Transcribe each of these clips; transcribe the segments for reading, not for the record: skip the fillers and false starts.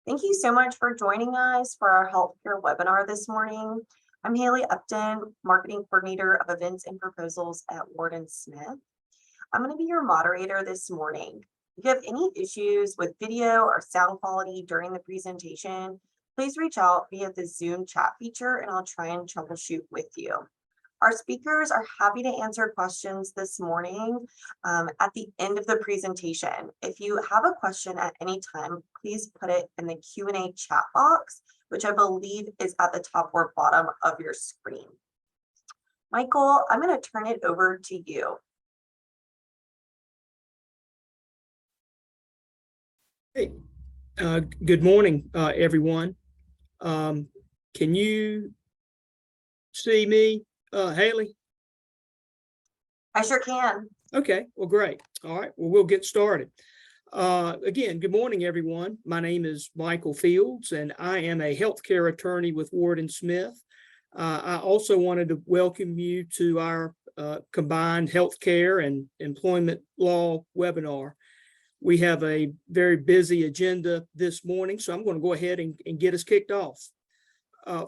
Thank you so much for joining us for our healthcare webinar this morning. I'm Haley Upton, Marketing Coordinator of Events and Proposals at Ward & Smith. I'm going to be your moderator this morning. If you have any issues with video or sound quality during the presentation, please reach out via the Zoom chat feature and I'll try and troubleshoot with you. Our speakers are happy to answer questions this morning at the end of the presentation. If you have a question at any time, please put it in the Q&A chat box, which I believe is at the top or bottom of your screen. Michael, I'm going to turn it over to you. Hey, good morning, everyone. Can you see me, Haley? I sure can. Okay, well, great. All right, well, we'll get started. Again, good morning, everyone. My name is Michael Fields, and I am a healthcare attorney with Ward & Smith. I also wanted to welcome you to our combined healthcare and employment law webinar. We have a very busy agenda this morning, so I'm going to go ahead and get us kicked off.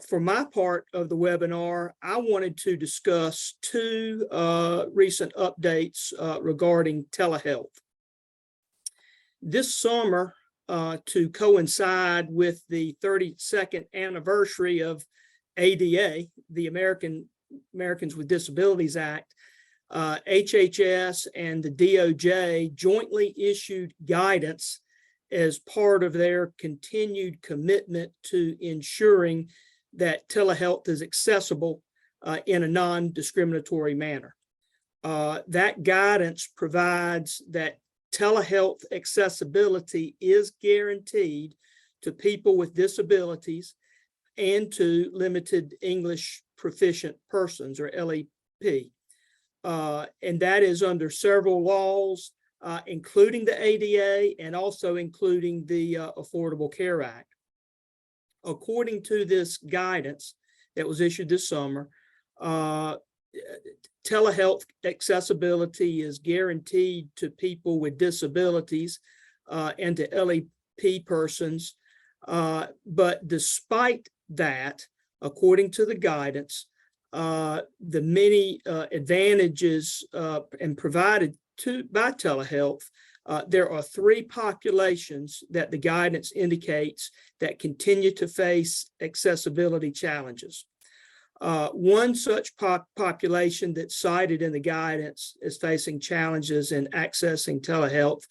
For my part of the webinar, I wanted to discuss two recent updates regarding telehealth. This summer, to coincide with the 32nd anniversary of ADA, the Americans with Disabilities Act, HHS and the DOJ jointly issued guidance as part of their continued commitment to ensuring that telehealth is accessible in a non-discriminatory manner. That guidance provides that telehealth accessibility is guaranteed to people with disabilities and to limited English proficient persons, or LEP. And that is under several laws, including the ADA and also including the Affordable Care Act. According to this guidance that was issued this summer, telehealth accessibility is guaranteed to people with disabilities and to LEP persons. But despite that, according to the guidance, the many advantages and provided by telehealth, there are three populations that the guidance indicates that continue to face accessibility challenges. One such population that's cited in the guidance as facing challenges in accessing telehealth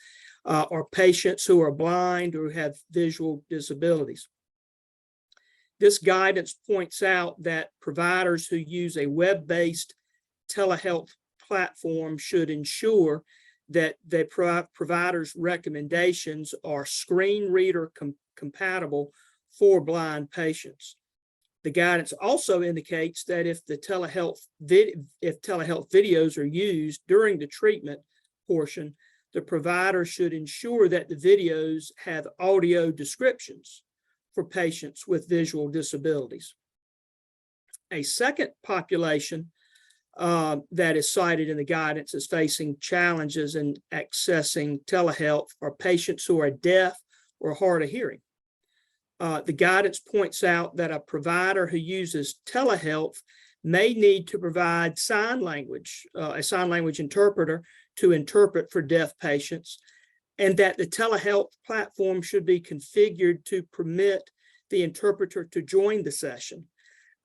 are patients who are blind or have visual disabilities. This guidance points out that providers who use a web-based telehealth platform should ensure that the provider's recommendations are screen reader compatible for blind patients. The guidance also indicates that if telehealth videos are used during the treatment portion, the provider should ensure that the videos have audio descriptions for patients with visual disabilities. A second population that is cited in the guidance as facing challenges in accessing telehealth are patients who are deaf or hard of hearing. The guidance points out that a provider who uses telehealth may need to provide sign language, a sign language interpreter to interpret for deaf patients, and that the telehealth platform should be configured to permit the interpreter to join the session,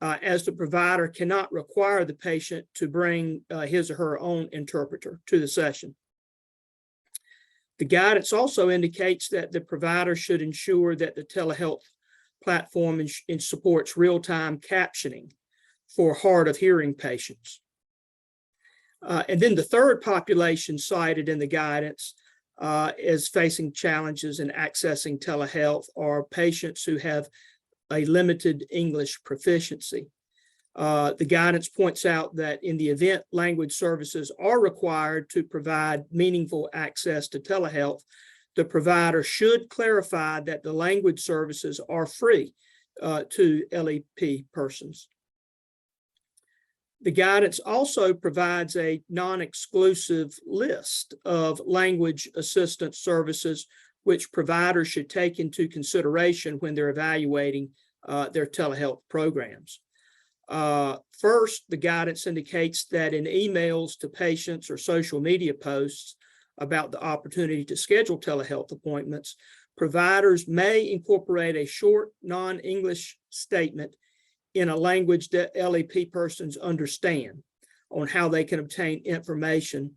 as the provider cannot require the patient to bring his or her own interpreter to the session. The guidance also indicates that the provider should ensure that the telehealth platform supports real-time captioning for hard of hearing patients. And then the third population cited in the guidance as facing challenges in accessing telehealth are patients who have a limited English proficiency. The guidance points out that in the event language services are required to provide meaningful access to telehealth, the provider should clarify that the language services are free to LEP persons. The guidance also provides a non-exclusive list of language assistance services which providers should take into consideration when they're evaluating their telehealth programs. First, the guidance indicates that in emails to patients or social media posts about the opportunity to schedule telehealth appointments, providers may incorporate a short non-English statement in a language that LEP persons understand on how they can obtain information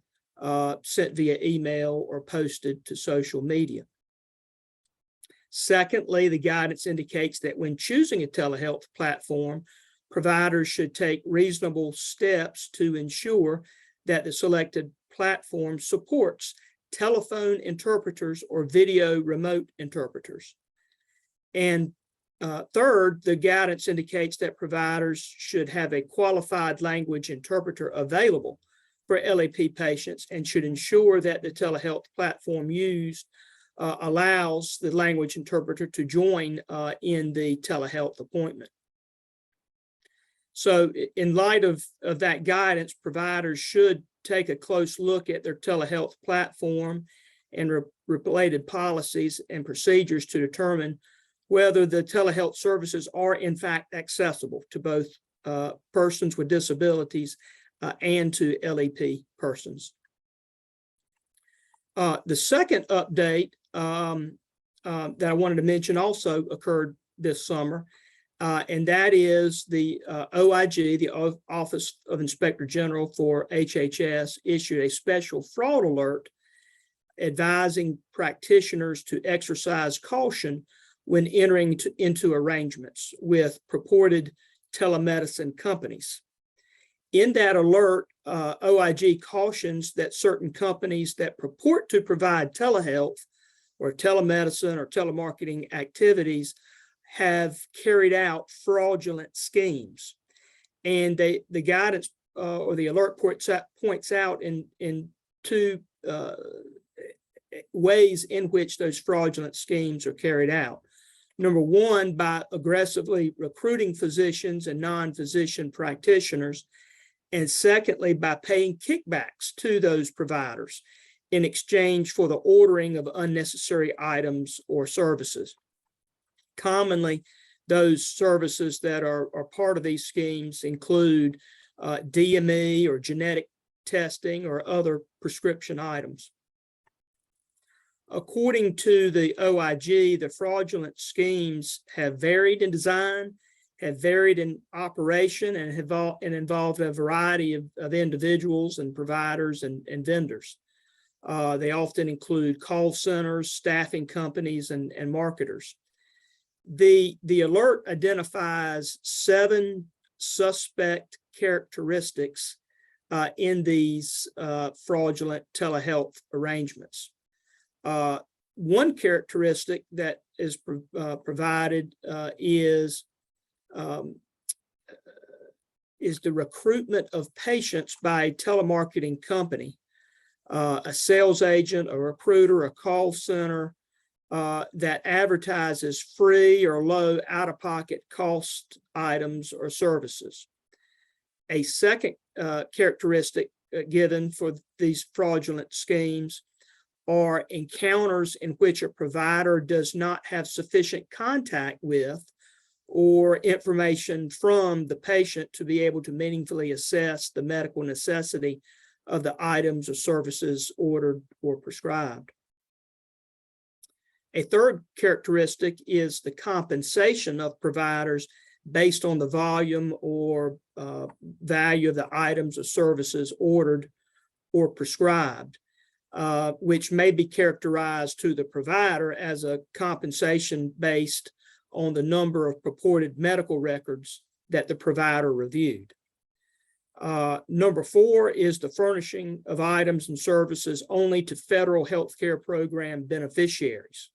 sent via email or posted to social media. Secondly, the guidance indicates that when choosing a telehealth platform, providers should take reasonable steps to ensure that the selected platform supports telephone interpreters or video remote interpreters. And third, the guidance indicates that providers should have a qualified language interpreter available for LEP patients and should ensure that the telehealth platform used allows the language interpreter to join in the telehealth appointment. So in light of that guidance, providers should take a close look at their telehealth platform and related policies and procedures to determine whether the telehealth services are in fact accessible to both persons with disabilities and to LEP persons. The second update that I wanted to mention also occurred this summer, and that is the OIG, the Office of Inspector General for HHS, issued a special fraud alert advising practitioners to exercise caution when entering into arrangements with purported telemedicine companies. In that alert, OIG cautions that certain companies that purport to provide telehealth or telemedicine or telemarketing activities have carried out fraudulent schemes. And the guidance or the alert points out in two ways in which those fraudulent schemes are carried out. Number one, by aggressively recruiting physicians and non-physician practitioners. And secondly, by paying kickbacks to those providers in exchange for the ordering of unnecessary items or services. Commonly, those services that are part of these schemes include DME or genetic testing or other prescription items. According to the OIG, the fraudulent schemes have varied in design, have varied in operation, and have involved a variety of individuals and providers and vendors. They often include call centers, staffing companies, and marketers. The alert identifies 7 suspect characteristics in these fraudulent telehealth arrangements. One characteristic that is provided is the recruitment of patients by a telemarketing company, a sales agent, a recruiter, a call center that advertises free or low out-of-pocket cost items or services. A second characteristic given for these fraudulent schemes are encounters in which a provider does not have sufficient contact with or information from the patient to be able to meaningfully assess the medical necessity of the items or services ordered or prescribed. A third characteristic is the compensation of providers based on the volume or value of the items or services ordered or prescribed, which may be characterized to the provider as a compensation based on the number of purported medical records that the provider reviewed. Number 4 is the furnishing of items and services only to federal healthcare program beneficiaries.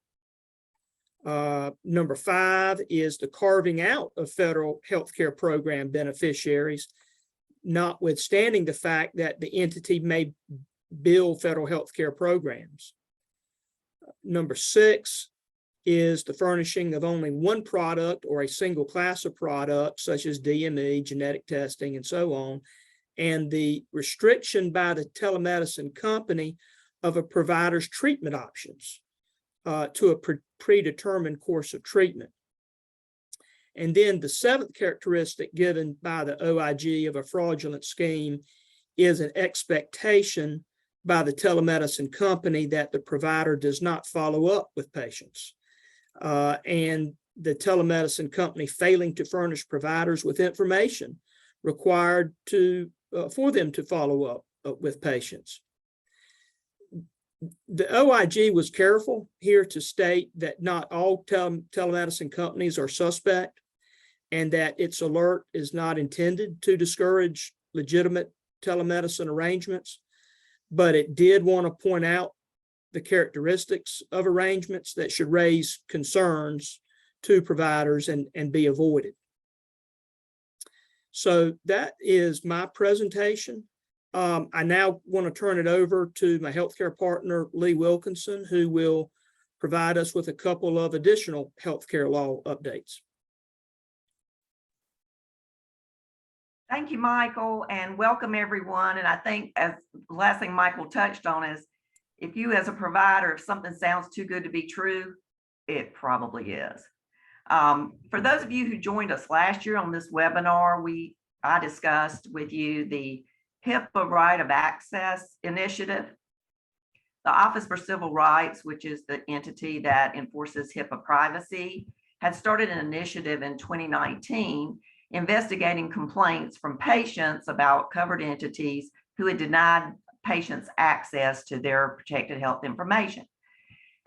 Number 5 is the carving out of federal healthcare program beneficiaries, notwithstanding the fact that the entity may bill federal healthcare programs. Number 6 is the furnishing of only one product or a single class of products, such as DME, genetic testing, and so on, and the restriction by the telemedicine company of a provider's treatment options, to a predetermined course of treatment. And then the seventh characteristic given by the OIG of a fraudulent scheme is an expectation by the telemedicine company that the provider does not follow up with patients. And the telemedicine company failing to furnish providers with information required for them to follow up with patients. The OIG was careful here to state that not all telemedicine companies are suspect, and that its alert is not intended to discourage legitimate telemedicine arrangements, but it did want to point out the characteristics of arrangements that should raise concerns to providers and be avoided. So that is my presentation. I now want to turn it over to my healthcare partner, Lee Wilkinson, who will provide us with a couple of additional healthcare law updates. Thank you, Michael, and welcome everyone. And I think as the last thing Michael touched on is if you as a provider, if something sounds too good to be true, it probably is. For those of you who joined us last year on this webinar, I discussed with you the HIPAA Right of Access initiative. The Office for Civil Rights, which is the entity that enforces HIPAA privacy, had started an initiative in 2019 investigating complaints from patients about covered entities who had denied patients access to their protected health information.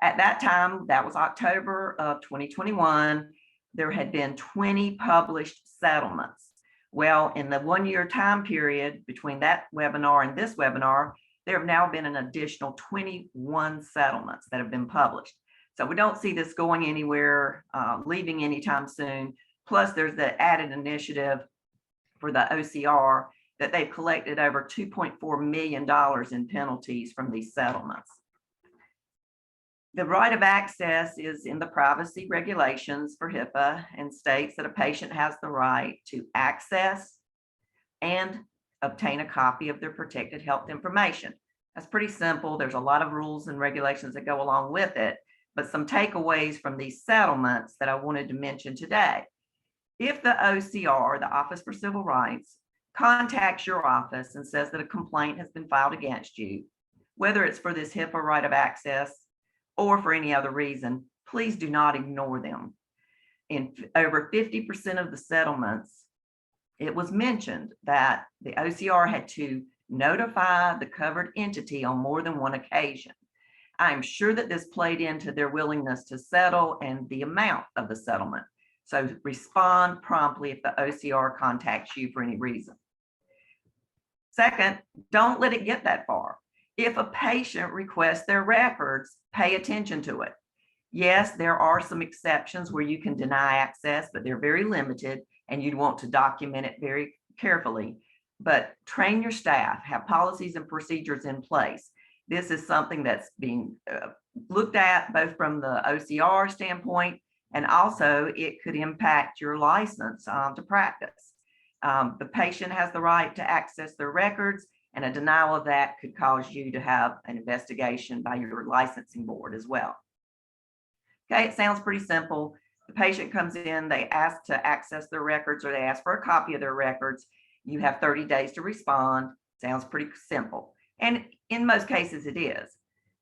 At that time, that was October of 2021, there had been 20 published settlements. Well, in the 1-year time period between that webinar and this webinar, there have now been an additional 21 settlements that have been published. So we don't see this going anywhere, leaving anytime soon. Plus, there's the added initiative for the OCR that they've collected over $2.4 million in penalties from these settlements. The right of access is in the privacy regulations for HIPAA and states that a patient has the right to access and obtain a copy of their protected health information. That's pretty simple. There's a lot of rules and regulations that go along with it, but some takeaways from these settlements that I wanted to mention today. If the OCR, the Office for Civil Rights, contacts your office and says that a complaint has been filed against you, whether it's for this HIPAA right of access or for any other reason, please do not ignore them. In over 50% of the settlements, it was mentioned that the OCR had to notify the covered entity on more than one occasion. I'm sure that this played into their willingness to settle and the amount of the settlement. So respond promptly if the OCR contacts you for any reason. Second, don't let it get that far. If a patient requests their records, pay attention to it. Yes, there are some exceptions where you can deny access, but they're very limited and you'd want to document it very carefully. But train your staff, have policies and procedures in place. This is something that's being looked at both from the OCR standpoint, and also it could impact your license to practice. The patient has the right to access their records, and a denial of that could cause you to have an investigation by your licensing board as well. Okay, it sounds pretty simple. The patient comes in, they ask to access their records or they ask for a copy of their records. You have 30 days to respond. Sounds pretty simple. And in most cases it is.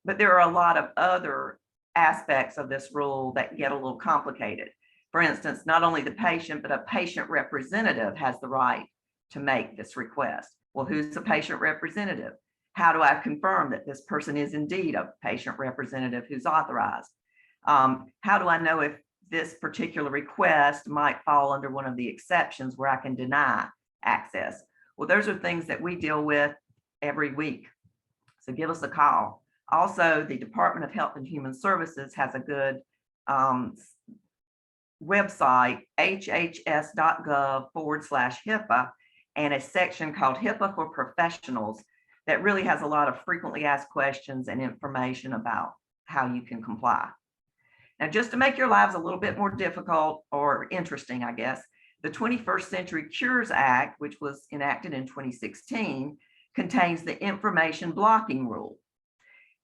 But there are a lot of other aspects of this rule that get a little complicated. For instance, not only the patient, but a patient representative has the right to make this request. Well, who's a patient representative? How do I confirm that this person is indeed a patient representative who's authorized? How do I know if this particular request might fall under one of the exceptions where I can deny access? Well, those are things that we deal with every week. So give us a call. Also, the Department of Health and Human Services has a good website, hhs.gov/HIPAA, and a section called HIPAA for Professionals that really has a lot of frequently asked questions and information about how you can comply. Now, just to make your lives a little bit more difficult or interesting, I guess, the 21st Century Cures Act, which was enacted in 2016, contains the information blocking rule.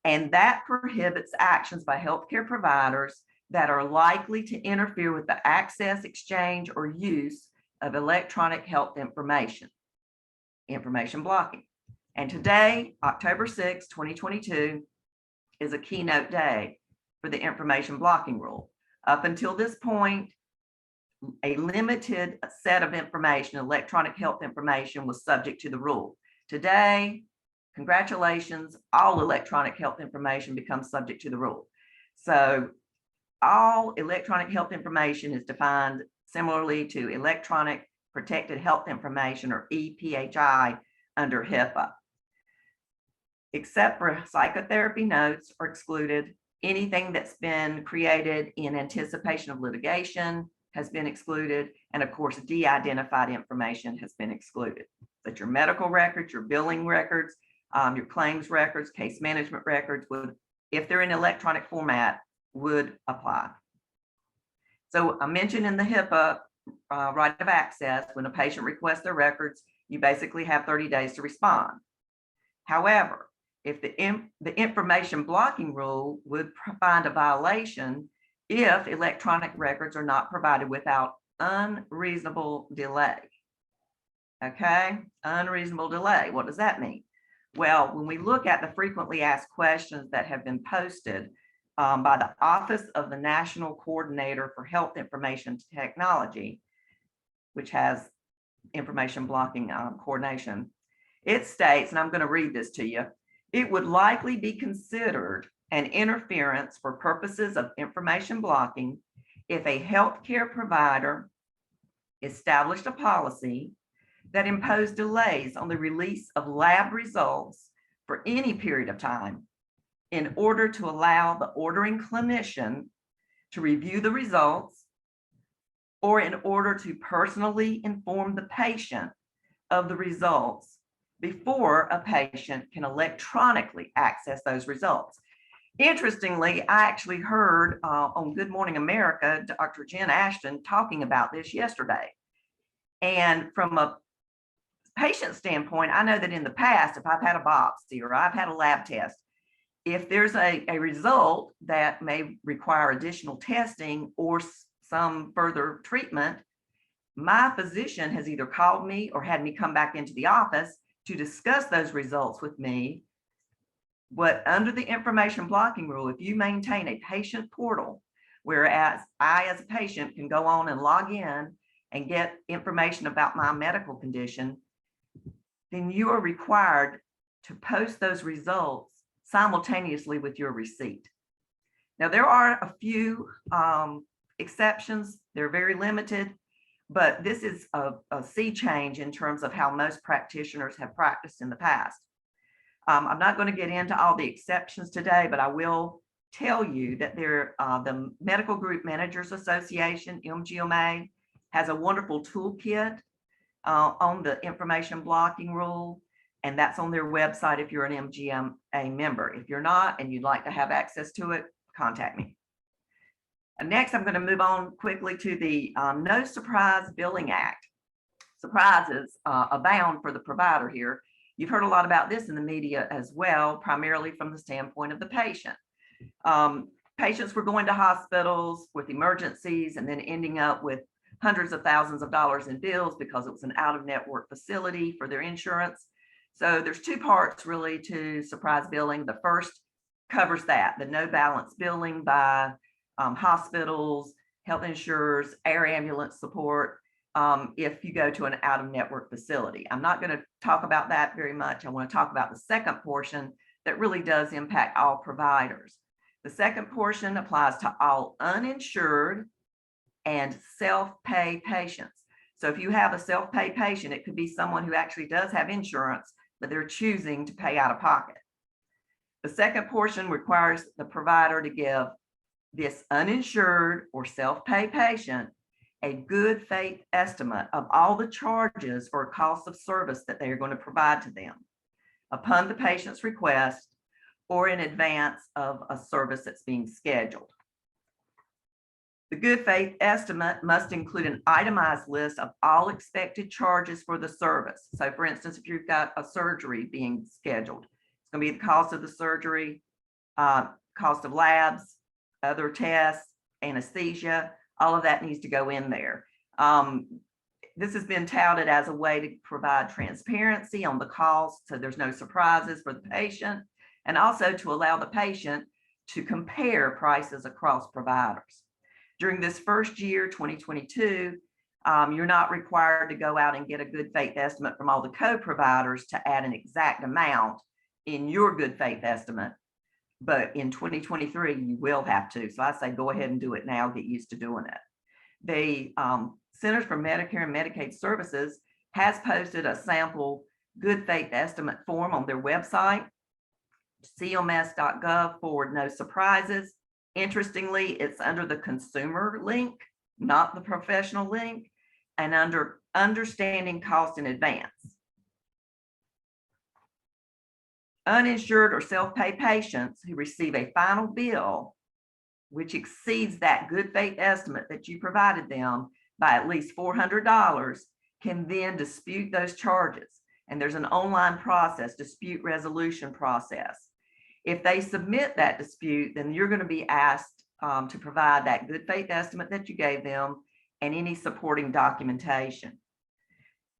And that prohibits actions by healthcare providers that are likely to interfere with the access, exchange, or use of electronic health information blocking. And today, October 6, 2022, is a keynote day for the information blocking rule. Up until this point, a limited set of information, electronic health information, was subject to the rule. Today, congratulations, all electronic health information becomes subject to the rule. So all electronic health information is defined similarly to electronic protected health information, or EPHI, under HIPAA. Except for psychotherapy notes are excluded. Anything that's been created in anticipation of litigation has been excluded. And of course, de-identified information has been excluded. But your medical records, your billing records, your claims records, case management records would, if they're in electronic format, would apply. So I mentioned in the HIPAA right of access, when a patient requests their records, you basically have 30 days to respond. However, if the information blocking rule would find a violation if electronic records are not provided without unreasonable delay. Okay, unreasonable delay. What does that mean? Well, when we look at the frequently asked questions that have been posted by the Office of the National Coordinator for Health Information Technology, which has information blocking coordination, it states, and I'm going to read this to you, it would likely be considered an interference for purposes of information blocking if a healthcare provider established a policy that imposed delays on the release of lab results for any period of time in order to allow the ordering clinician to review the results, or in order to personally inform the patient of the results before a patient can electronically access those results. Interestingly, I actually heard on Good Morning America, Dr. Jen Ashton talking about this yesterday. And from a patient standpoint, I know that in the past, if I've had a biopsy or I've had a lab test, if there's a result that may require additional testing or some further treatment, my physician has either called me or had me come back into the office to discuss those results with me. But under the information blocking rule, if you maintain a patient portal, whereas I as a patient can go on and log in and get information about my medical condition, then you are required to post those results simultaneously with your receipt. Now, there are a few exceptions. They're very limited, but this is a sea change in terms of how most practitioners have practiced in the past. I'm not going to get into all the exceptions today, but I will tell you that the Medical Group Managers Association, MGMA, has a wonderful toolkit on the information blocking rule, and that's on their website if you're an MGMA member. If you're not and you'd like to have access to it, contact me. And next, I'm going to move on quickly to the No Surprise Billing Act. Surprises abound for the provider here. You've heard a lot about this in the media as well, primarily from the standpoint of the patient. Patients were going to hospitals with emergencies and then ending up with hundreds of thousands of dollars in bills because it was an out-of-network facility for their insurance. So there's two parts really to surprise billing. The first covers that, the no balance billing by hospitals, health insurers, air ambulance support, if you go to an out-of-network facility. I'm not going to talk about that very much. I want to talk about the second portion that really does impact all providers. The second portion applies to all uninsured and self-pay patients. So if you have a self-pay patient, it could be someone who actually does have insurance, but they're choosing to pay out of pocket. The second portion requires the provider to give this uninsured or self-pay patient a good faith estimate of all the charges or costs of service that they are going to provide to them upon the patient's request or in advance of a service that's being scheduled. The good faith estimate must include an itemized list of all expected charges for the service. So for instance, if you've got a surgery being scheduled, it's going to be the cost of the surgery, cost of labs, other tests, anesthesia, all of that needs to go in there. This has been touted as a way to provide transparency on the cost, so there's no surprises for the patient, and also to allow the patient to compare prices across providers. During this first year, 2022, you're not required to go out and get a good faith estimate from all the co-providers to add an exact amount in your good faith estimate. But in 2023, you will have to. So I say, go ahead and do it now, get used to doing it. The Centers for Medicare and Medicaid Services has posted a sample good faith estimate form on their website, cms.gov/no surprises. Interestingly, it's under the consumer link, not the professional link, and under understanding cost in advance. Uninsured or self-pay patients who receive a final bill which exceeds that good faith estimate that you provided them by at least $400 can then dispute those charges. And there's an online process, dispute resolution process. If they submit that dispute, then you're going to be asked to provide that good faith estimate that you gave them and any supporting documentation.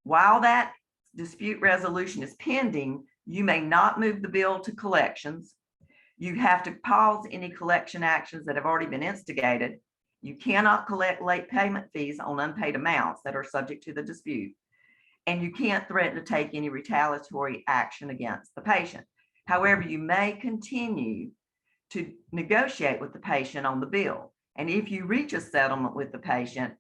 While that dispute resolution is pending, you may not move the bill to collections. You have to pause any collection actions that have already been instigated. You cannot collect late payment fees on unpaid amounts that are subject to the dispute. And you can't threaten to take any retaliatory action against the patient. However, you may continue to negotiate with the patient on the bill. And if you reach a settlement with the patient,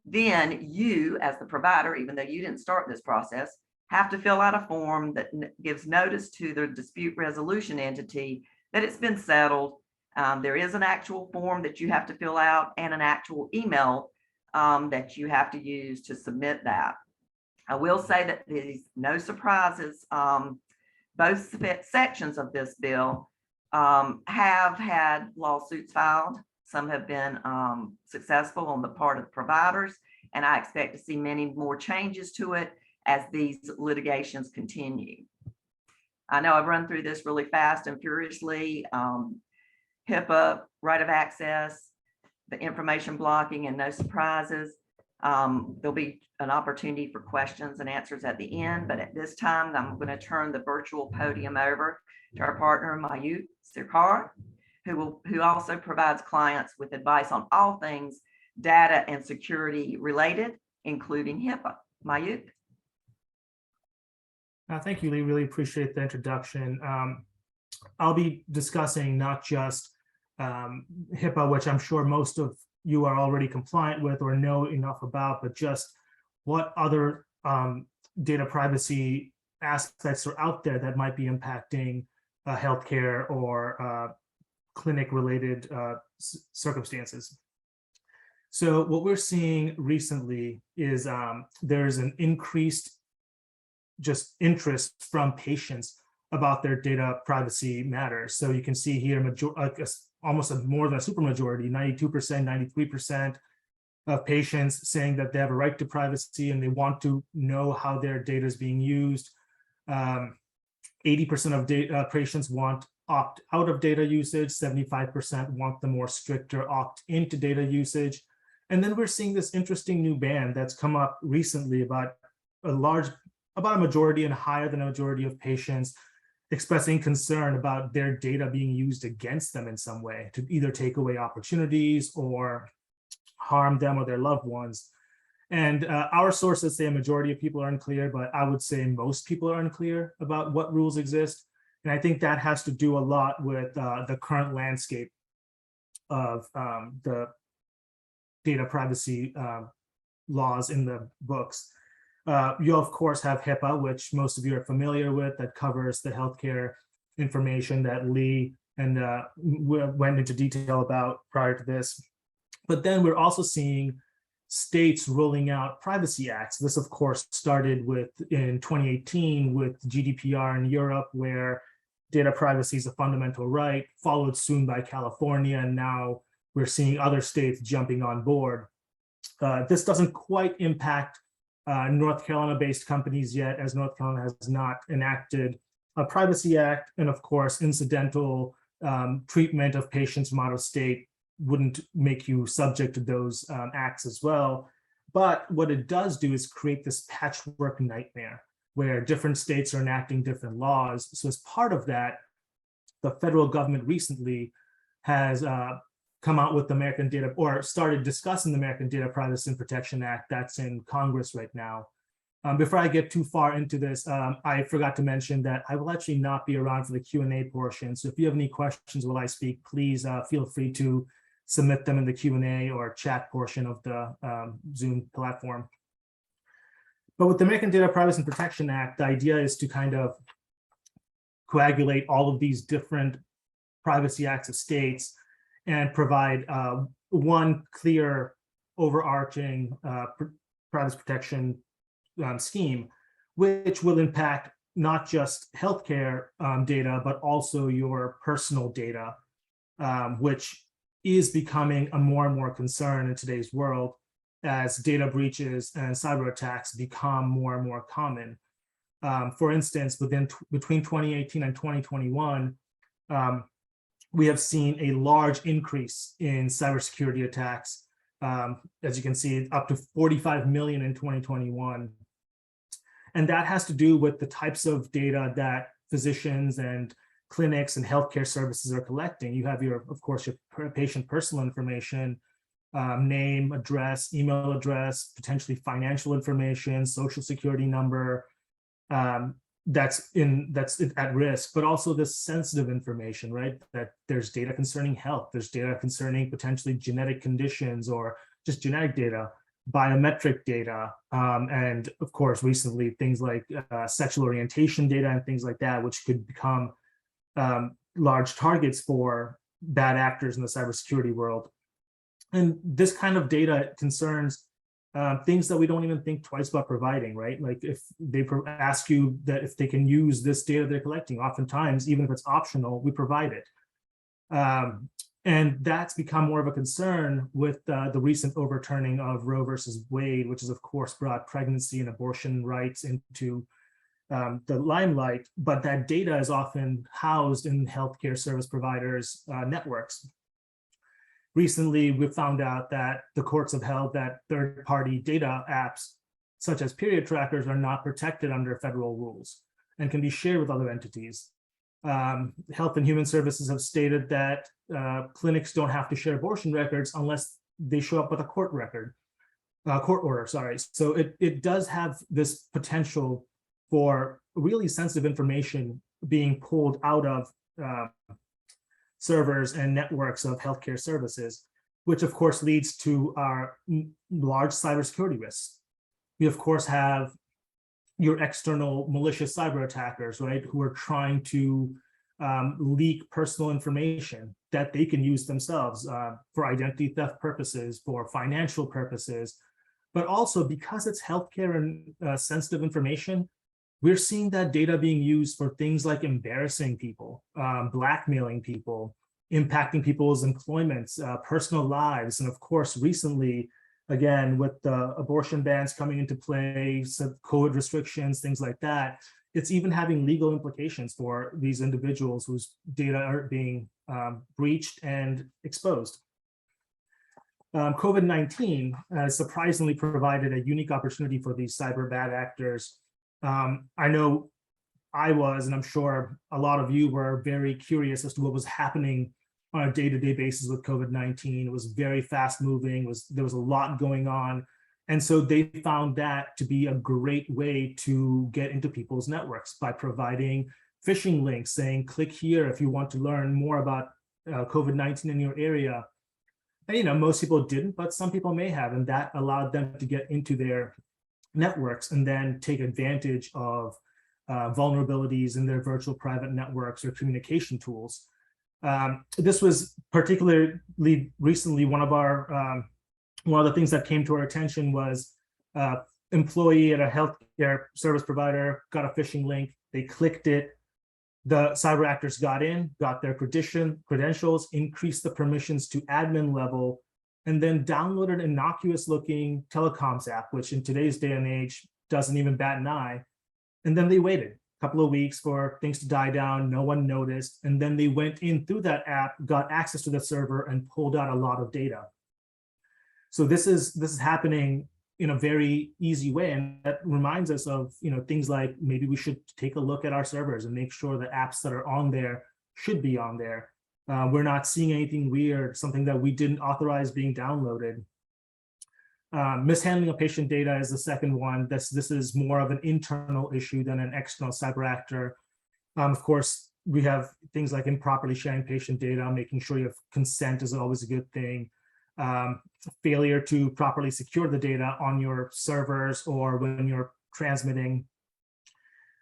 then you, as the provider, even though you didn't start this process, have to fill out a form that gives notice to the dispute resolution entity that it's been settled. There is an actual form that you have to fill out and an actual email that you have to use to submit that. I will say that these no surprises, both sections of this bill have had lawsuits filed. Some have been successful on the part of providers, and I expect to see many more changes to it as these litigations continue. I know I've run through this really fast and furiously. HIPAA, right of access, the information blocking, and no surprises. There'll be an opportunity for questions and answers at the end, but at this time, I'm going to turn the virtual podium over to our partner, Mayut Sirkar, who also provides clients with advice on all things data and security related, including HIPAA. Mayut. Thank you, Lee. Really appreciate the introduction. I'll be discussing not just HIPAA, which I'm sure most of you are already compliant with or know enough about, but just what other data privacy aspects are out there that might be impacting healthcare or clinic-related circumstances. So what we're seeing recently is there's an increased just interest from patients about their data privacy matters. So you can see here almost more than a supermajority, 92%, 93% of patients saying that they have a right to privacy and they want to know how their data is being used. 80% of patients want opt out of data usage, 75% want the more stricter opt into data usage. And then we're seeing this interesting new band that's come up recently about a majority and higher than a majority of patients expressing concern about their data being used against them in some way to either take away opportunities or harm them or their loved ones. And our sources say a majority of people are unclear, but I would say most people are unclear about what rules exist. And I think that has to do a lot with the current landscape of the data privacy laws in the books. You, of course, have HIPAA, which most of you are familiar with, that covers the healthcare information that Lee and went into detail about prior to this. But then we're also seeing states rolling out privacy acts. This, of course, started in 2018 with GDPR in Europe, where data privacy is a fundamental right, followed soon by California, and now we're seeing other states jumping on board. This doesn't quite impact North Carolina-based companies yet, as North Carolina has not enacted a privacy act. And of course, incidental treatment of patients from out of state wouldn't make you subject to those acts as well. But what it does do is create this patchwork nightmare where different states are enacting different laws. So as part of that, the federal government recently has come out with the American Data, or started discussing the American Data Privacy and Protection Act that's in Congress right now. Before I get too far into this, I forgot to mention that I will actually not be around for the Q&A portion. So if you have any questions while I speak, please feel free to submit them in the Q&A or chat portion of the Zoom platform. But with the American Data Privacy and Protection Act, the idea is to kind of coagulate all of these different privacy acts of states and provide one clear overarching privacy protection scheme, which will impact not just healthcare data, but also your personal data, which is becoming a more and more concern in today's world as data breaches and cyber attacks become more and more common. For instance, between 2018 and 2021, we have seen a large increase in cybersecurity attacks. As you can see, up to 45 million in 2021. And that has to do with the types of data that physicians and clinics and healthcare services are collecting. You have of course, your patient personal information, name, address, email address, potentially financial information, social security number, that's at risk, but also this sensitive information, right? That there's data concerning health, there's data concerning potentially genetic conditions or just genetic data, biometric data, and of course, recently things like sexual orientation data and things like that, which could become large targets for bad actors in the cybersecurity world. And this kind of data concerns things that we don't even think twice about providing, right? Like if they ask you that if they can use this data they're collecting, oftentimes, even if it's optional, we provide it. And that's become more of a concern with the recent overturning of Roe versus Wade, which has of course brought pregnancy and abortion rights into the limelight, but that data is often housed in healthcare service providers' networks. Recently, we found out that the courts have held that third-party data apps, such as period trackers, are not protected under federal rules and can be shared with other entities. Health and Human Services have stated that clinics don't have to share abortion records unless they show up with a court order, sorry. So it does have this potential for really sensitive information being pulled out of servers and networks of healthcare services, which of course leads to our large cybersecurity risks. We of course have your external malicious cyber attackers, right, who are trying to leak personal information that they can use themselves for identity theft purposes, for financial purposes, but also because it's healthcare and sensitive information, we're seeing that data being used for things like embarrassing people, blackmailing people, impacting people's employments, personal lives. And of course, recently, again, with the abortion bans coming into play, so COVID restrictions, things like that, it's even having legal implications for these individuals whose data are being breached and exposed. COVID-19 surprisingly provided a unique opportunity for these cyber bad actors. I know I was, and I'm sure a lot of you were very curious as to what was happening on a day-to-day basis with COVID-19. It was very fast moving, there was a lot going on. And so they found that to be a great way to get into people's networks by providing phishing links saying, click here if you want to learn more about COVID-19 in your area. And, you know, most people didn't, but some people may have, and that allowed them to get into their networks and then take advantage of vulnerabilities in their virtual private networks or communication tools. This was particularly recently one of the things that came to our attention was employee at a healthcare service provider got a phishing link, they clicked it, the cyber actors got in, got their credentials, increased the permissions to admin level, and then downloaded an innocuous looking telecoms app, which in today's day and age doesn't even bat an eye. And then they waited. couple of weeks for things to die down. No one noticed. And then they went in through that app, got access to the server, and pulled out a lot of data. So this is happening in a very easy way. And that reminds us of, things like maybe we should take a look at our servers and make sure the apps that are on there should be on there. We're not seeing anything weird, something that we didn't authorize being downloaded. Mishandling of patient data is the second one. This is more of an internal issue than an external cyber actor. Of course, we have things like improperly sharing patient data, making sure you have consent is always a good thing. Failure to properly secure the data on your servers or when you're transmitting.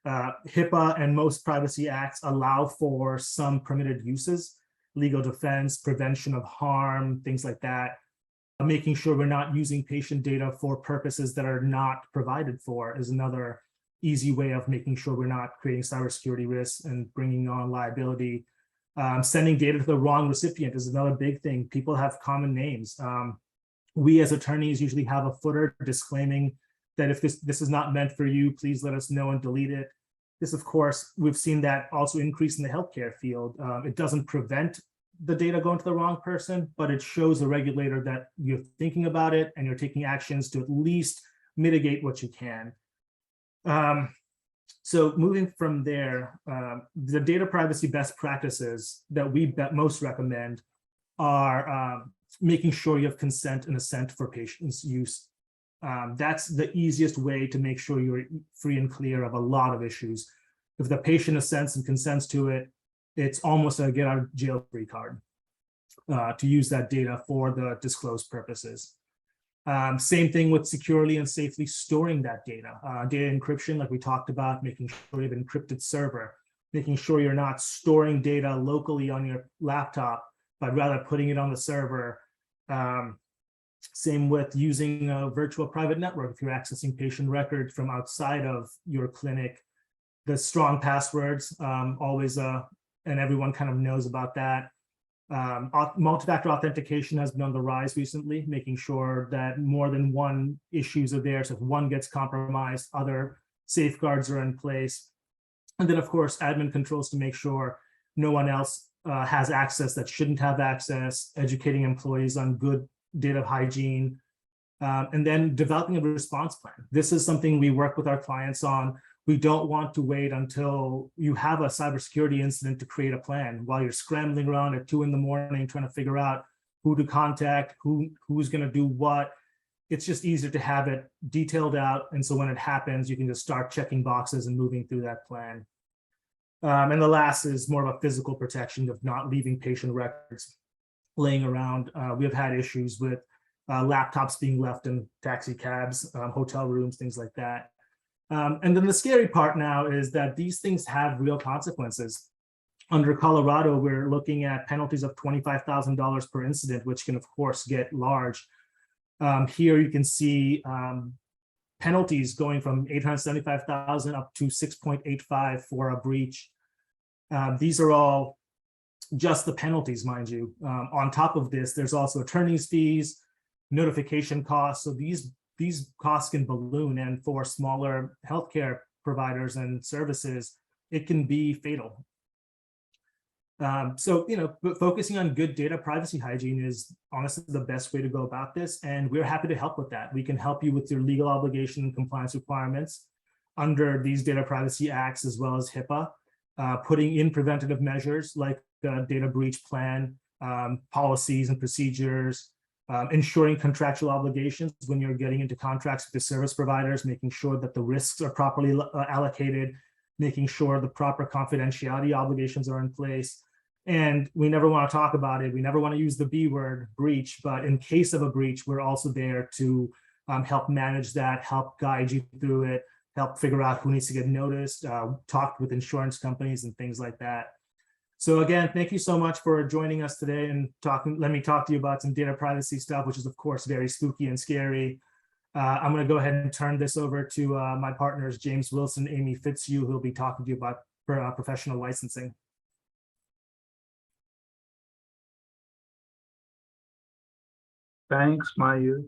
HIPAA and most privacy acts allow for some permitted uses, legal defense, prevention of harm, things like that. Making sure we're not using patient data for purposes that are not provided for is another easy way of making sure we're not creating cybersecurity risks and bringing on liability. Sending data to the wrong recipient is another big thing. People have common names. We as attorneys usually have a footer disclaiming that if this is not meant for you, please let us know and delete it. This, of course, we've seen that also increase in the healthcare field. It doesn't prevent the data going to the wrong person, but it shows the regulator that you're thinking about it and you're taking actions to at least mitigate what you can. So moving from there, the data privacy best practices that we most recommend are making sure you have consent and assent for patients' use. That's the easiest way to make sure you're free and clear of a lot of issues. If the patient assents and consents to it, it's almost a get out of jail free card to use that data for the disclosed purposes. Same thing with securely and safely storing that data. Data encryption, like we talked about, making sure you have an encrypted server, making sure you're not storing data locally on your laptop, but rather putting it on the server. Same with using a virtual private network if you're accessing patient records from outside of your clinic. The strong passwords, always and everyone kind of knows about that. Multi-factor authentication has been on the rise recently, making sure that more than one issues are there. So if one gets compromised, other safeguards are in place. And then, of course, admin controls to make sure no one else has access that shouldn't have access, educating employees on good data hygiene, and then developing a response plan. This is something we work with our clients on. We don't want to wait until you have a cybersecurity incident to create a plan while you're scrambling around at 2 a.m. trying to figure out who to contact, who's going to do what. It's just easier to have it detailed out. And so when it happens, you can just start checking boxes and moving through that plan. And the last is more of a physical protection of not leaving patient records laying around. We have had issues with laptops being left in taxi cabs, hotel rooms, things like that. And then the scary part now is that these things have real consequences. Under Colorado, we're looking at penalties of $25,000 per incident, which can, of course, get large. Here you can see penalties going from $875,000 up to $6.85 for a breach. These are all just the penalties, mind you. On top of this, there's also attorney's fees, notification costs. So these costs can balloon, and for smaller healthcare providers and services, it can be fatal. So, focusing on good data privacy hygiene is honestly the best way to go about this. And we're happy to help with that. We can help you with your legal obligation and compliance requirements under these data privacy acts, as well as HIPAA, putting in preventative measures like the data breach plan, policies and procedures, ensuring contractual obligations when you're getting into contracts with the service providers, making sure that the risks are properly allocated, making sure the proper confidentiality obligations are in place. And we never want to talk about it. We never want to use the B word, breach, but in case of a breach, we're also there to help manage that, help guide you through it, help figure out who needs to get noticed, talk with insurance companies and things like that. So again, thank you so much for joining us today and let me talk to you about some data privacy stuff, which is of course very spooky and scary. I'm going to go ahead and turn this over to my partners, James Wilson, Amy Fitzhugh, who'll be talking to you about professional licensing. Thanks, Mayur.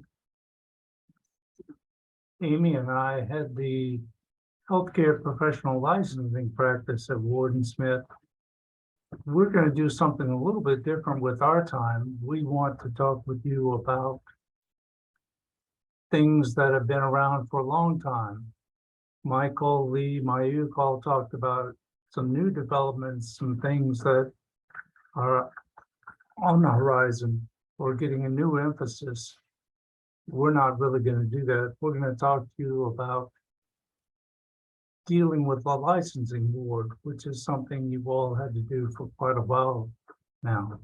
Amy and I had the healthcare professional licensing practice at Warden Smith, we're going to do something a little bit different with our time. We want to talk with you about things that have been around for a long time. Michael, Lee, Mayuk all talked about some new developments, some things that are on the horizon or getting a new emphasis. We're not really going to do that. We're going to talk to you about dealing with the licensing board, which is something you've all had to do for quite a while now.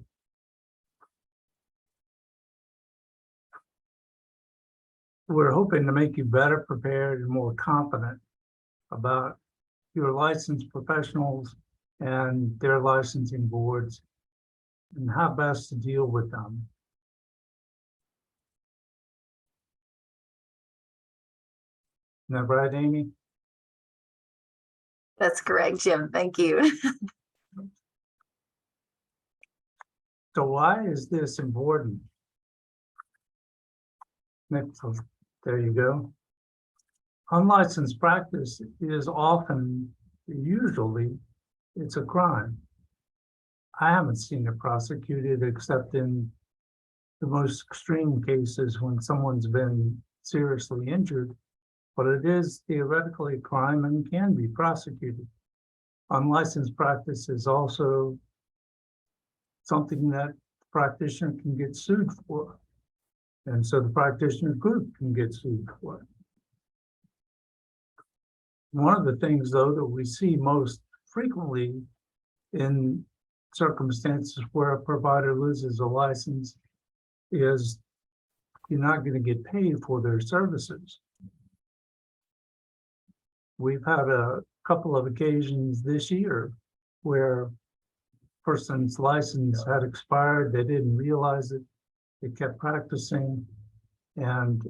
We're hoping to make you better prepared and more confident about your licensed professionals and their licensing boards and how best to deal with them. Isn't that right, Amy? That's correct, Jim. Thank you. So why is this important? Next, there you go. Unlicensed practice is usually, it's a crime. I haven't seen it prosecuted except in the most extreme cases when someone's been seriously injured, but it is theoretically a crime and can be prosecuted. Unlicensed practice is also something that the practitioner can get sued for. And so the practitioner group can get sued for it. One of the things, though, that we see most frequently in circumstances where a provider loses a license is you're not going to get paid for their services. We've had a couple of occasions this year where a person's license had expired, they didn't realize it, they kept practicing, and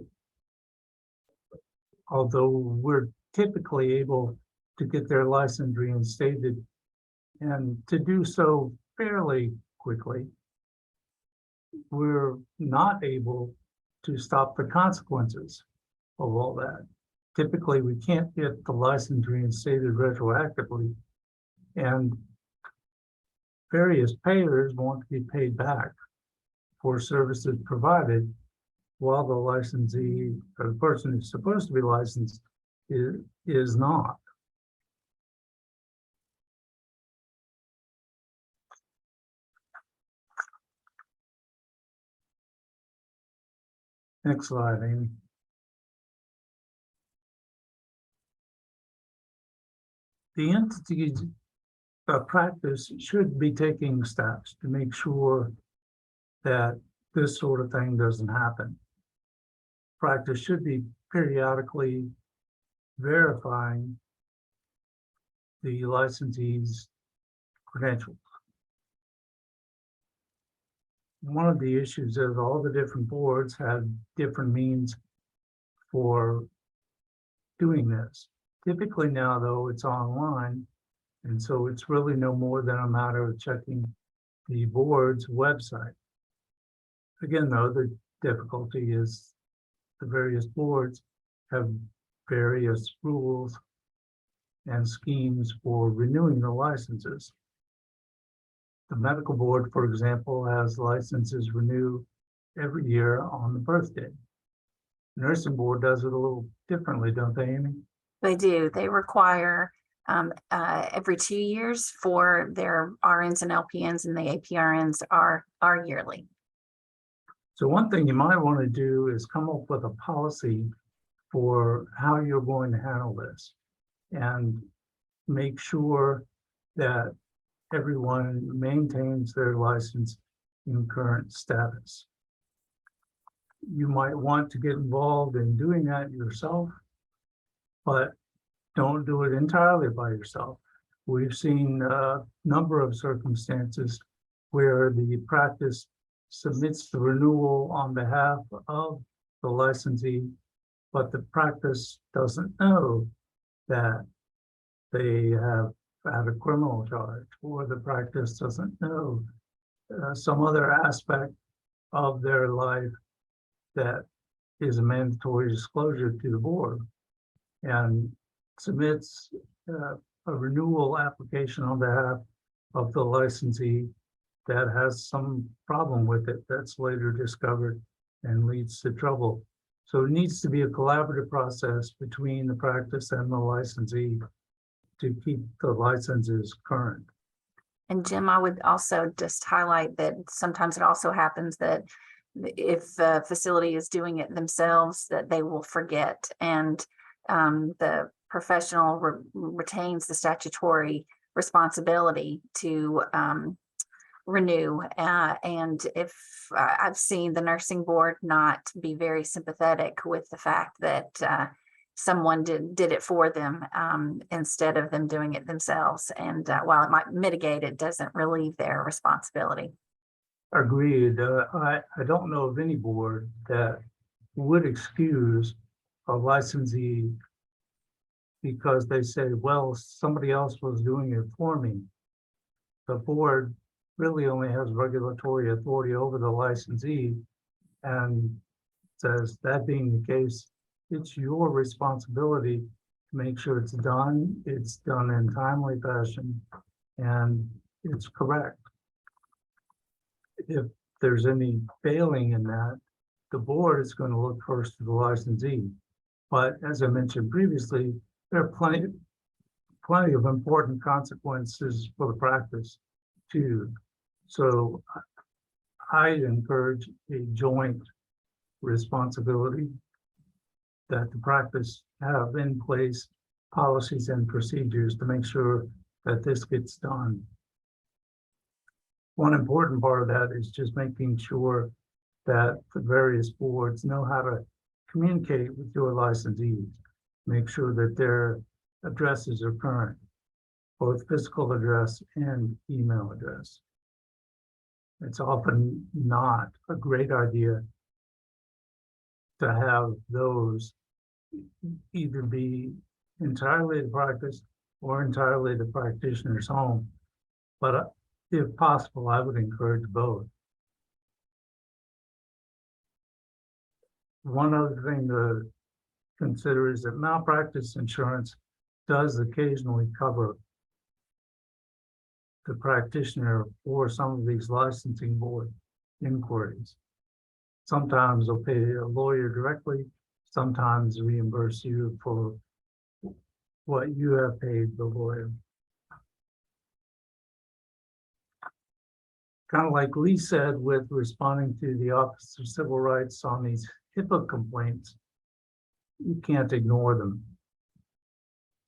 although we're typically able to get their license reinstated and to do so fairly quickly, we're not able to stop the consequences of all that. Typically, we can't get the license reinstated retroactively, and various payers want to be paid back for services provided while the licensee or the person who's supposed to be licensed is not. Next slide, Amy. The entity of practice should be taking steps to make sure that this sort of thing doesn't happen. Practice should be periodically verifying the licensee's credentials. One of the issues is all the different boards have different means for doing this. Typically now, though, it's online, and so it's really no more than a matter of checking the board's website. Again, though, the difficulty is the various boards have various rules and schemes for renewing the licenses. The medical board, for example, has licenses renew every year on the birthday. The nursing board does it a little differently, don't they, Amy? They do. They require every 2 years for their RNs and LPNs, and the APRNs are yearly. So one thing you might want to do is come up with a policy for how you're going to handle this and make sure that everyone maintains their license in current status. You might want to get involved in doing that yourself, but don't do it entirely by yourself. We've seen a number of circumstances where the practice submits the renewal on behalf of the licensee, but the practice doesn't know that they have had a criminal charge, or the practice doesn't know some other aspect of their life that is a mandatory disclosure to the board. And submits a renewal application on behalf of the licensee that has some problem with it that's later discovered and leads to trouble. So it needs to be a collaborative process between the practice and the licensee to keep the licenses current. And Jim, I would also just highlight that sometimes it also happens that if the facility is doing it themselves, that they will forget, and the professional retains the statutory responsibility to renew. And if I've seen the nursing board not be very sympathetic with the fact that someone did it for them instead of them doing it themselves. And while it might mitigate, it doesn't relieve their responsibility. Agreed. I don't know of any board that would excuse a licensee because they say, well, somebody else was doing it for me. The board really only has regulatory authority over the licensee and says, that being the case, it's your responsibility to make sure it's done in timely fashion, and it's correct. If there's any failing in that, the board is going to look first to the licensee. But as I mentioned previously, there are plenty of important consequences for the practice too. So I encourage a joint responsibility that the practice have in place policies and procedures to make sure that this gets done. One important part of that is just making sure that the various boards know how to communicate with your licensees, make sure that their addresses are current, both physical address and email address. It's often not a great idea to have those either be entirely the practice or entirely the practitioner's home. But if possible, I would encourage both. One other thing to consider is that malpractice insurance does occasionally cover the practitioner for some of these licensing board inquiries. Sometimes they'll pay a lawyer directly, sometimes reimburse you for what you have paid the lawyer. Kind of like Lee said with responding to the Office of Civil Rights on these HIPAA complaints, you can't ignore them.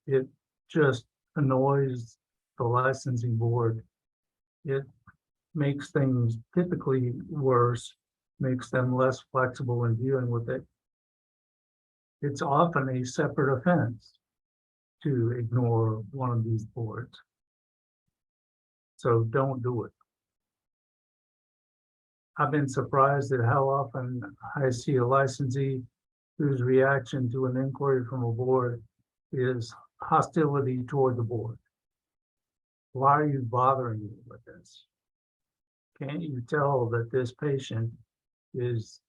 It just annoys the licensing board. It makes things typically worse, makes them less flexible in dealing with it. It's often a separate offense to ignore one of these boards. So don't do it. I've been surprised at how often I see a licensee whose reaction to an inquiry from a board is hostility toward the board. Why are you bothering me with this? Can't you tell that this patient is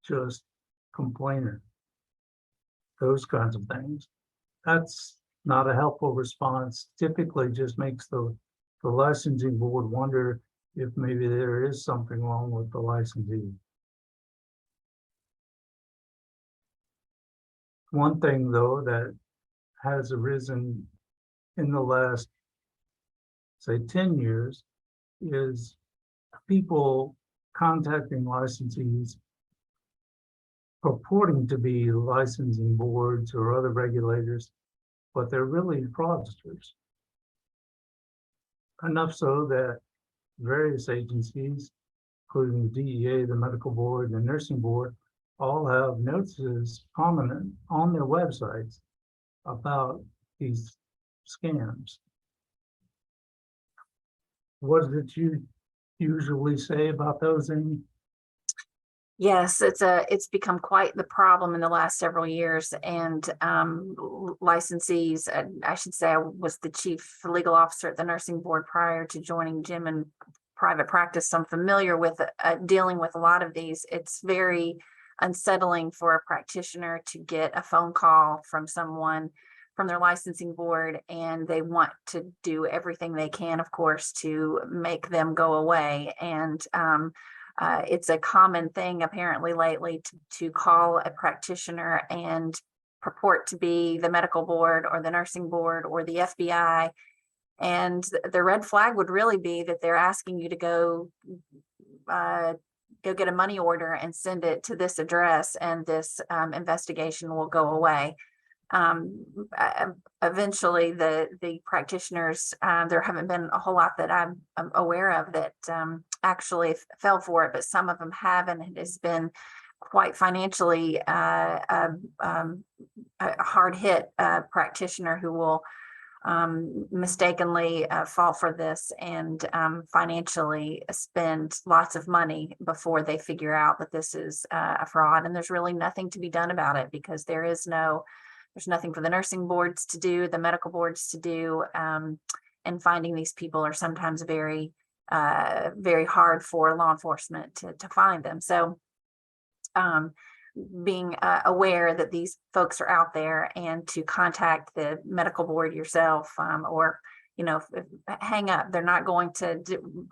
just complaining? Those kinds of things. That's not a helpful response. Typically just makes the licensing board wonder if maybe there is something wrong with the licensee. One thing though that has arisen in the last, say, 10 years is people contacting licensees purporting to be licensing boards or other regulators, but they're really fraudsters. Enough so that various agencies, including the DEA, the medical board, and the nursing board, all have notices prominent on their websites about these scams. What did you usually say about those, Amy? Yes, it's become quite the problem in the last several years, and licensees, I should say I was the chief legal officer at the nursing board prior to joining Jim in private practice. So I'm familiar with dealing with a lot of these. It's very unsettling for a practitioner to get a phone call from someone from their licensing board, and they want to do everything they can, of course, to make them go away. And it's a common thing apparently lately to call a practitioner and purport to be the medical board or the nursing board or the FBI. And the red flag would really be that they're asking you to go get a money order and send it to this address, and this investigation will go away. Eventually the practitioners, there haven't been a whole lot that I'm aware of that actually fell for it, but some of them have, and it has been quite financially a hard hit practitioner who will mistakenly fall for this and financially spend lots of money before they figure out that this is a fraud. And there's really nothing to be done about it, because there's nothing for the nursing boards to do, the medical boards to do, and finding these people are sometimes very, very hard for law enforcement to find them. So being aware that these folks are out there, and to contact the medical board yourself, or, hang up. They're not going to do,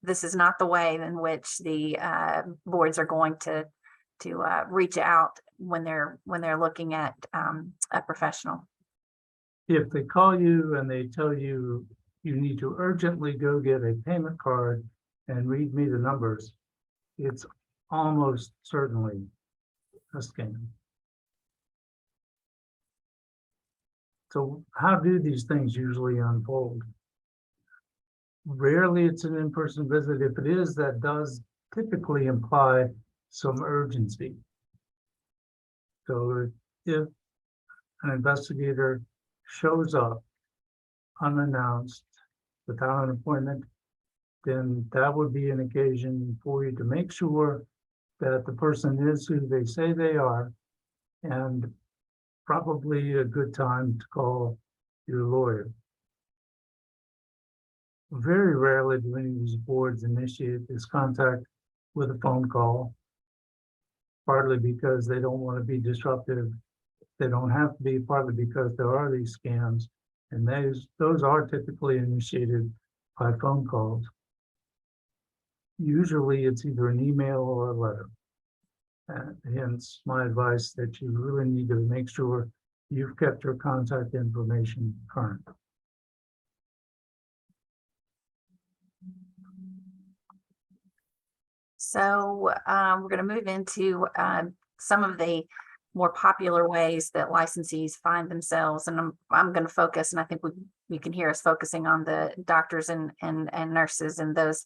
this is not the way in which the boards are going to reach out when they're looking at a professional. If they call you and they tell you you need to urgently go get a payment card and read me the numbers, it's almost certainly a scam. So how do these things usually unfold? Rarely it's an in-person visit. If it is, that does typically imply some urgency. So if an investigator shows up unannounced without an appointment, then that would be an occasion for you to make sure that the person is who they say they are, and probably a good time to call your lawyer. Very rarely do any of these boards initiate this contact with a phone call, partly because they don't want to be disruptive. They don't have to be, partly because there are these scams, and those are typically initiated by phone calls. Usually it's either an email or a letter. Hence my advice that you really need to make sure you've kept your contact information current. So we're going to move into some of the more popular ways that licensees find themselves, and I'm going to focus, and I think you can hear us focusing on the doctors and nurses and those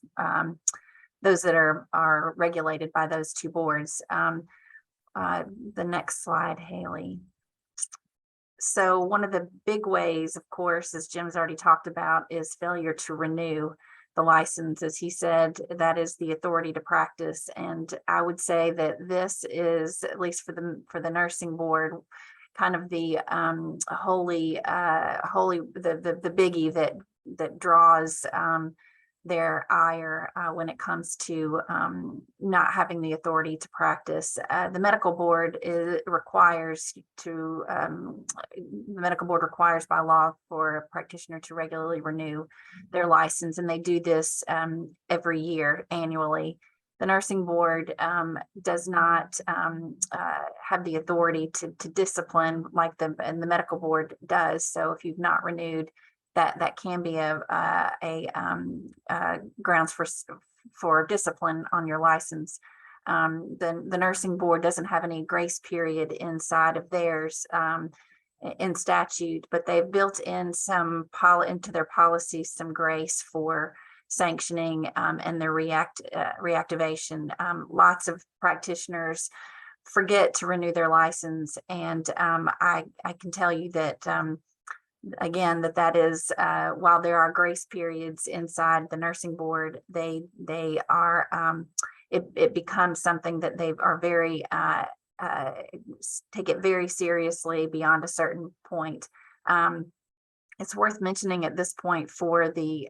that are regulated by those two boards. The next slide, Haley. So one of the big ways, of course, as Jim's already talked about, is failure to renew the license. As he said, that is the authority to practice. And I would say that this is, at least for the nursing board, kind of the holy the biggie that draws their ire when it comes to not having the authority to practice. The medical board requires by law for a practitioner to regularly renew their license, and they do this every year, annually. The nursing board does not have the authority to discipline like the medical board does. So if you've not renewed, that can be a grounds for discipline on your license. The nursing board doesn't have any grace period inside of theirs in statute, but they've built in into their policies some grace for sanctioning and their reactivation. Lots of practitioners forget to renew their license, and I can tell you that again, that is while there are grace periods inside the nursing board, they are it becomes something that they are very take it very seriously beyond a certain point. It's worth mentioning at this point for the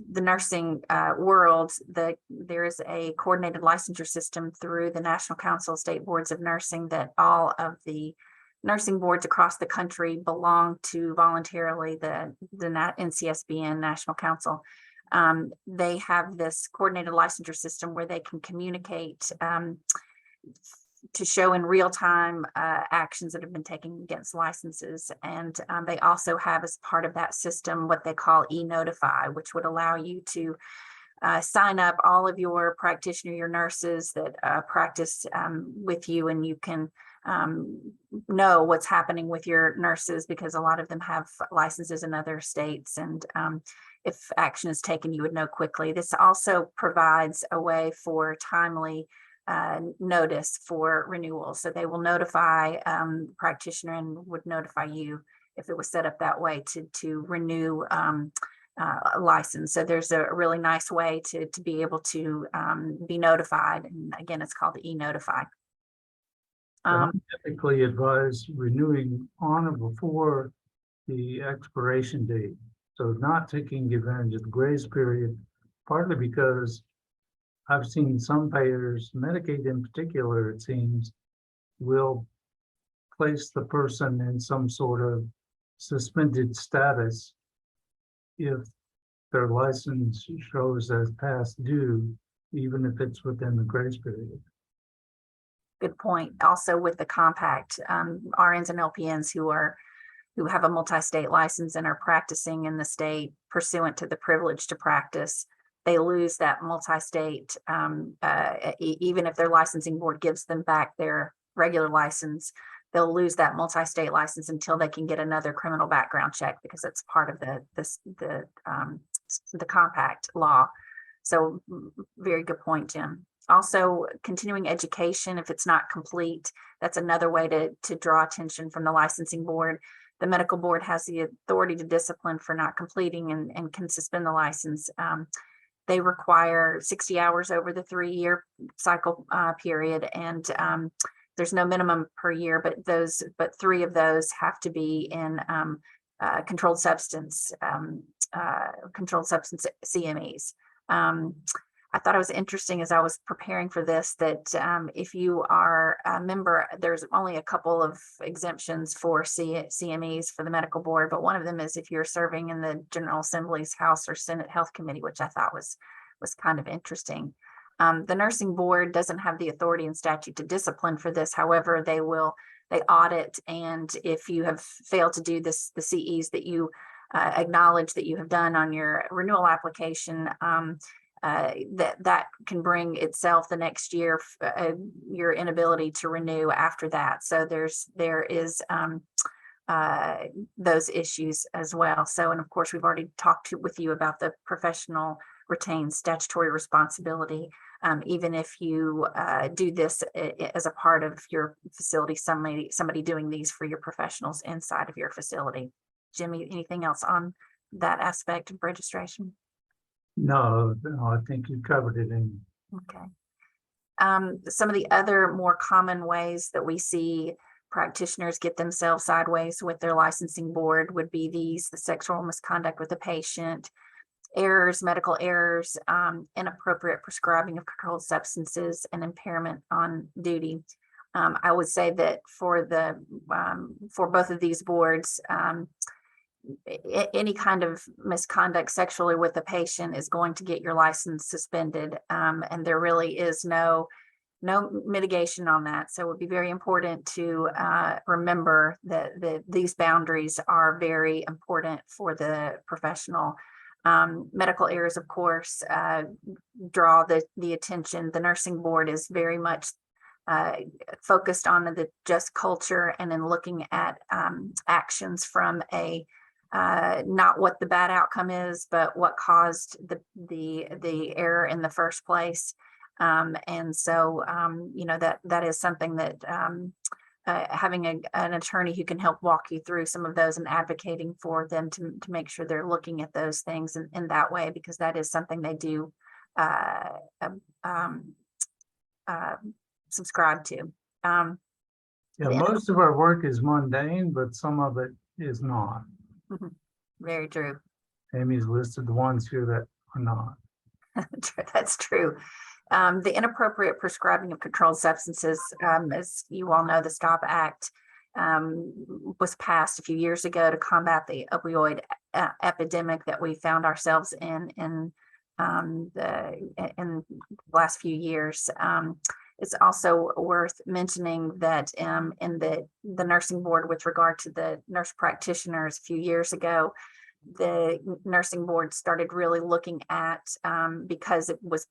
nursing world that there is a coordinated licensure system through the National Council of State Boards of Nursing that all of the nursing boards across the country belong to voluntarily the NCSBN National Council. They have this coordinated licensure system where they can communicate to show in real time actions that have been taken against licenses. And they also have, as part of that system, what they call e-notify, which would allow you to sign up all of your practitioner, your nurses that practice with you, and you can know what's happening with your nurses, because a lot of them have licenses in other states, and if action is taken, you would know quickly. This also provides a way for timely notice for renewal. So they will notify practitioner and would notify you if it was set up that way to renew a license. So there's a really nice way to be able to be notified. And again, it's called the e-notify. I typically advise renewing on or before the expiration date. So not taking advantage of the grace period, partly because I've seen some payers, Medicaid in particular, it seems, will place the person in some sort of suspended status if their license shows as past due, even if it's within the grace period. Good point. Also with the compact, RNs and LPNs who have a multi-state license and are practicing in the state pursuant to the privilege to practice, they lose that multi-state, even if their licensing board gives them back their regular license, they'll lose that multi-state license until they can get another criminal background check, because it's part of the compact law. So very good point, Jim. Also, continuing education, if it's not complete, that's another way to draw attention from the licensing board. The medical board has the authority to discipline for not completing and can suspend the license. They require 60 hours over the 3-year cycle period, and there's no minimum per year, but 3 of those have to be in controlled substance CMEs. I thought it was interesting as I was preparing for this that if you are a member, there's only a couple of exemptions for CMEs for the medical board, but one of them is if you're serving in the General Assembly's House or Senate Health Committee, which I thought was kind of interesting. The nursing board doesn't have the authority in statute to discipline for this. However, they audit, and if you have failed to do the CEs that you acknowledge that you have done on your renewal application, that can bring itself the next year your inability to renew after that. So there is those issues as well. So, and of course, we've already talked with you about the professional retained statutory responsibility. Even if you do this as a part of your facility, somebody doing these for your professionals inside of your facility. Jimmy, anything else on that aspect of registration? No, I think you covered it in. Okay. Some of the other more common ways that we see practitioners get themselves sideways with their licensing board would be the sexual misconduct with the patient, errors, medical errors, inappropriate prescribing of controlled substances, and impairment on duty. I would say that for both of these boards, any kind of misconduct sexually with a patient is going to get your license suspended, and there really is no mitigation on that. So it would be very important to remember that these boundaries are very important for the professional. Medical errors, of course, draw the attention. The nursing board is very much focused on the just culture and in looking at actions from a not what the bad outcome is, but what caused the error in the first place. And so, that is something that having an attorney who can help walk you through some of those and advocating for them to make sure they're looking at those things in that way, because that is something they do subscribe to. Yeah, most of our work is mundane, but some of it is not. Very true. Amy's listed the ones here that are not. That's true. The inappropriate prescribing of controlled substances, as you all know, the STOP Act was passed a few years ago to combat the opioid epidemic that we found ourselves in the last few years. It's also worth mentioning that in the nursing board, with regard to the nurse practitioners a few years ago, the nursing board started really looking at, because it was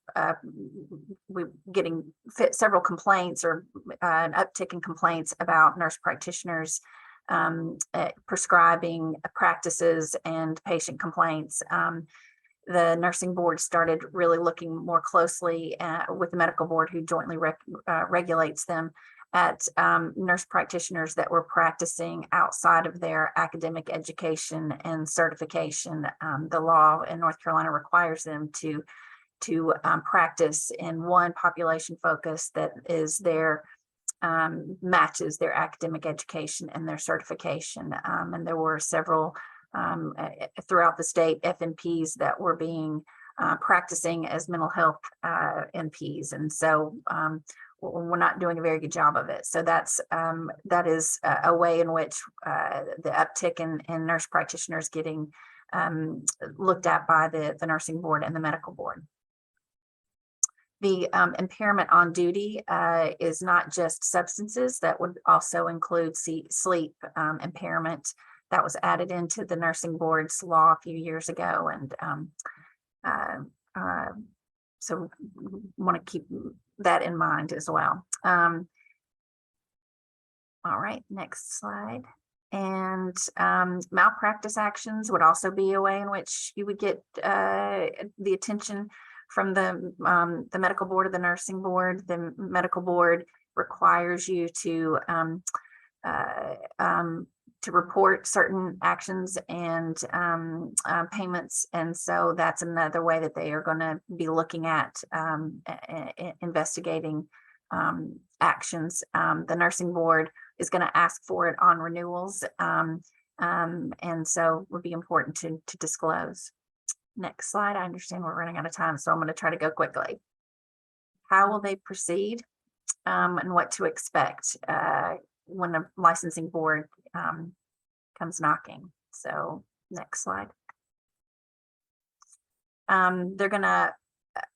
we getting several complaints or an uptick in complaints about nurse practitioners prescribing practices and patient complaints. The nursing board started really looking more closely with the medical board, who jointly regulates them, at nurse practitioners that were practicing outside of their academic education and certification. The law in North Carolina requires them to practice in one population focus that is their matches their academic education and their certification. And there were several throughout the state FNPs that were being practicing as mental health NPs. And so we're not doing a very good job of it. So that is a way in which the uptick in nurse practitioners getting looked at by the nursing board and the medical board. The impairment on duty is not just substances. That would also include sleep impairment. That was added into the nursing board's law a few years ago. And so want to keep that in mind as well. All right, next slide. And malpractice actions would also be a way in which you would get the attention from the medical board or the nursing board. The medical board requires you to report certain actions and payments. And so that's another way that they are going to be looking at investigating actions. The nursing board is going to ask for it on renewals. And so it would be important to disclose. Next slide. I understand we're running out of time, so I'm going to try to go quickly. How will they proceed and what to expect when a licensing board comes knocking? So next slide. They're going to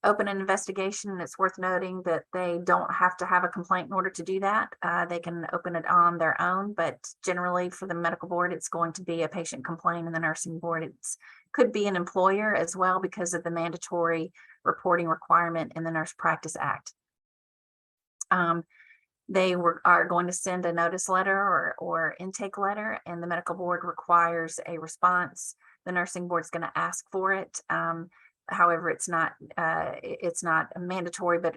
open an investigation, and it's worth noting that they don't have to have a complaint in order to do that. They can open it on their own, but generally for the medical board, it's going to be a patient complaint, and the nursing board, it's could be an employer as well because of the mandatory reporting requirement in the Nurse Practice Act. They are going to send a notice letter or intake letter, and the medical board requires a response. The nursing board is going to ask for it. However, it's not mandatory, but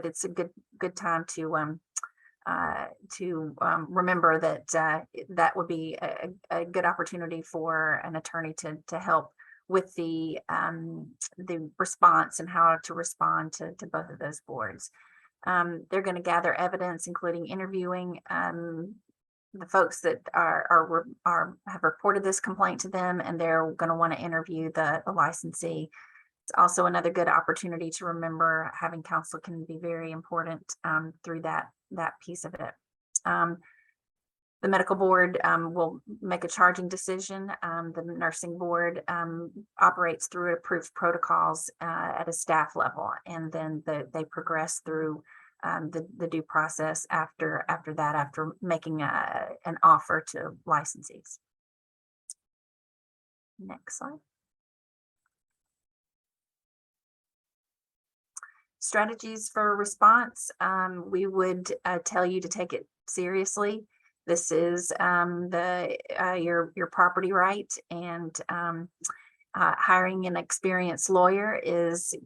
it's a good time to remember that that would be a good opportunity for an attorney to help with the response and how to respond to both of those boards. They're going to gather evidence, including interviewing the folks that have reported this complaint to them, and they're going to want to interview the licensee. It's also another good opportunity to remember having counsel can be very important through that piece of it. The medical board will make a charging decision. The nursing board operates through approved protocols at a staff level, and then they progress through the due process after making an offer to licensees. Next slide. Strategies for response. We would tell you to take it seriously. This is your property right, and hiring an experienced lawyer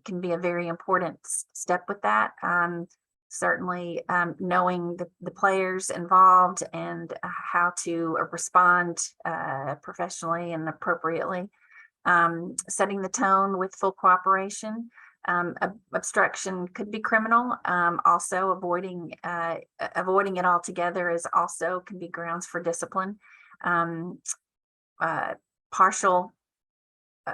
can be a very important step with that. Certainly knowing the players involved and how to respond professionally and appropriately. Setting the tone with full cooperation. Obstruction could be criminal. Also avoiding it altogether can be grounds for discipline. Partial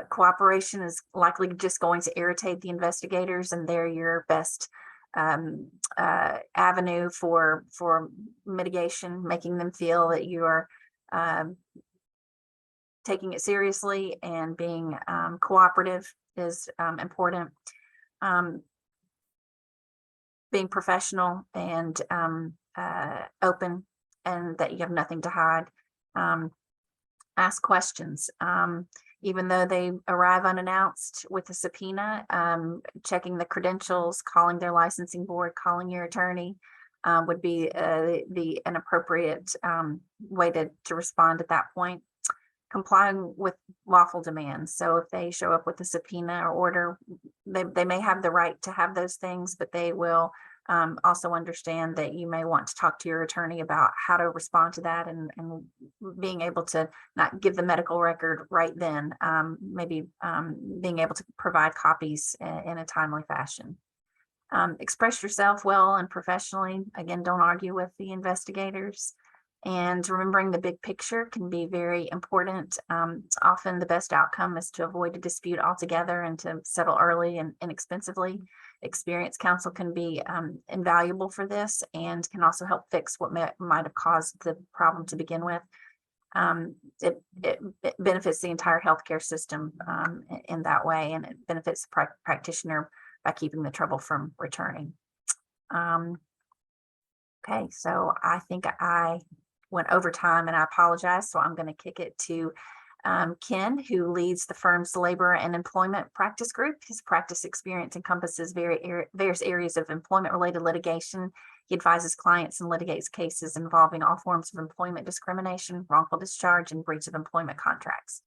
cooperation is likely just going to irritate the investigators, and they're your best avenue for mitigation, making them feel that you are taking it seriously and being cooperative is important. Being professional and open, and that you have nothing to hide. Ask questions. Even though they arrive unannounced with a subpoena, checking the credentials, calling their licensing board, calling your attorney would be an appropriate way to respond at that point. Complying with lawful demands. So if they show up with a subpoena or order, they may have the right to have those things, but they will also understand that you may want to talk to your attorney about how to respond to that, and being able to not give the medical record right then, maybe being able to provide copies in a timely fashion. Express yourself well and professionally. Again, don't argue with the investigators. And remembering the big picture can be very important. Often the best outcome is to avoid a dispute altogether and to settle early and inexpensively. Experienced counsel can be invaluable for this, and can also help fix what might have caused the problem to begin with. It benefits the entire healthcare system in that way, and it benefits the practitioner by keeping the trouble from returning. Okay, so I think I went over time and I apologize. So I'm going to kick it to Ken, who leads the firm's labor and employment practice group. His practice experience encompasses various areas of employment-related litigation. He advises clients and litigates cases involving all forms of employment discrimination, wrongful discharge, and breach of employment contracts.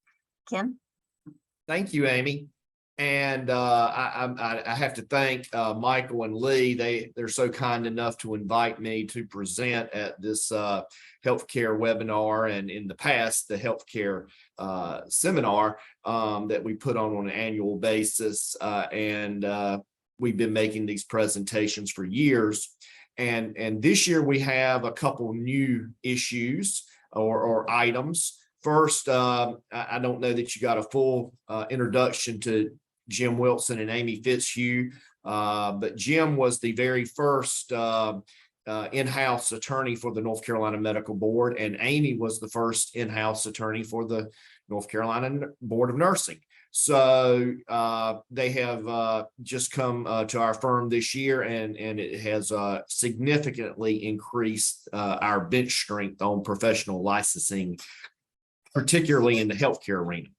Ken? Thank you, Amy. And I have to thank Michael and Lee. They're so kind enough to invite me to present at this healthcare webinar, and in the past, the healthcare seminar that we put on an annual basis. And we've been making these presentations for years. And this year we have a couple new issues or items. First, I don't know that you got a full introduction to Jim Wilson and Amy Fitzhugh, but Jim was the very first in-house attorney for the North Carolina Medical Board, and Amy was the first in-house attorney for the North Carolina Board of Nursing. So they have just come to our firm this year, and it has significantly increased our bench strength on professional licensing, particularly in the healthcare arena.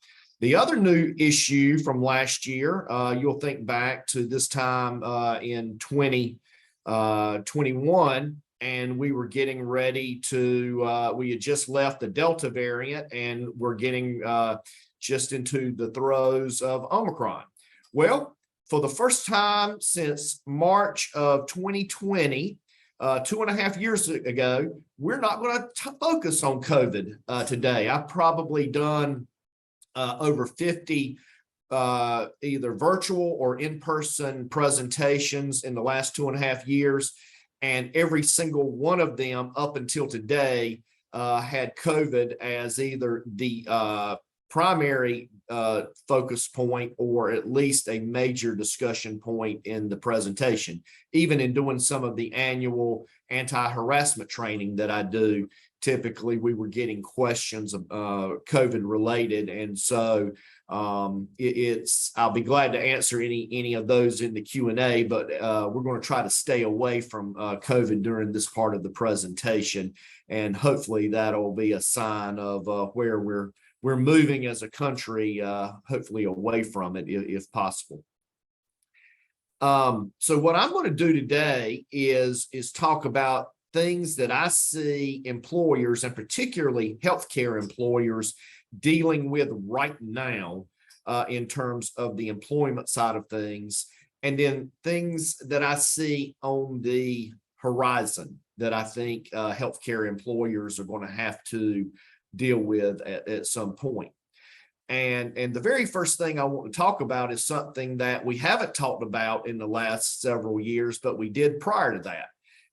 The other new issue from last year, you'll think back to this time in 2021, and we were getting ready to, we had just left the Delta variant, and we're getting just into the throes of Omicron. Well, for the first time since March of 2020, 2.5 years ago, we're not going to focus on COVID today. I've probably done over 50 either virtual or in-person presentations in the last 2.5 years. And every single one of them up until today had COVID as either the primary focus point or at least a major discussion point in the presentation. Even in doing some of the annual anti-harassment training that I do, typically we were getting questions of COVID related. And so I'll be glad to answer any of those in the Q&A, but we're going to try to stay away from COVID during this part of the presentation. And hopefully that'll be a sign of where we're moving as a country, hopefully away from it if possible. So what I'm going to do today is talk about things that I see employers, and particularly healthcare employers, dealing with right now in terms of the employment side of things, and then things that I see on the horizon that I think healthcare employers are going to have to deal with at some point. And the very first thing I want to talk about is something that we haven't talked about in the last several years, but we did prior to that.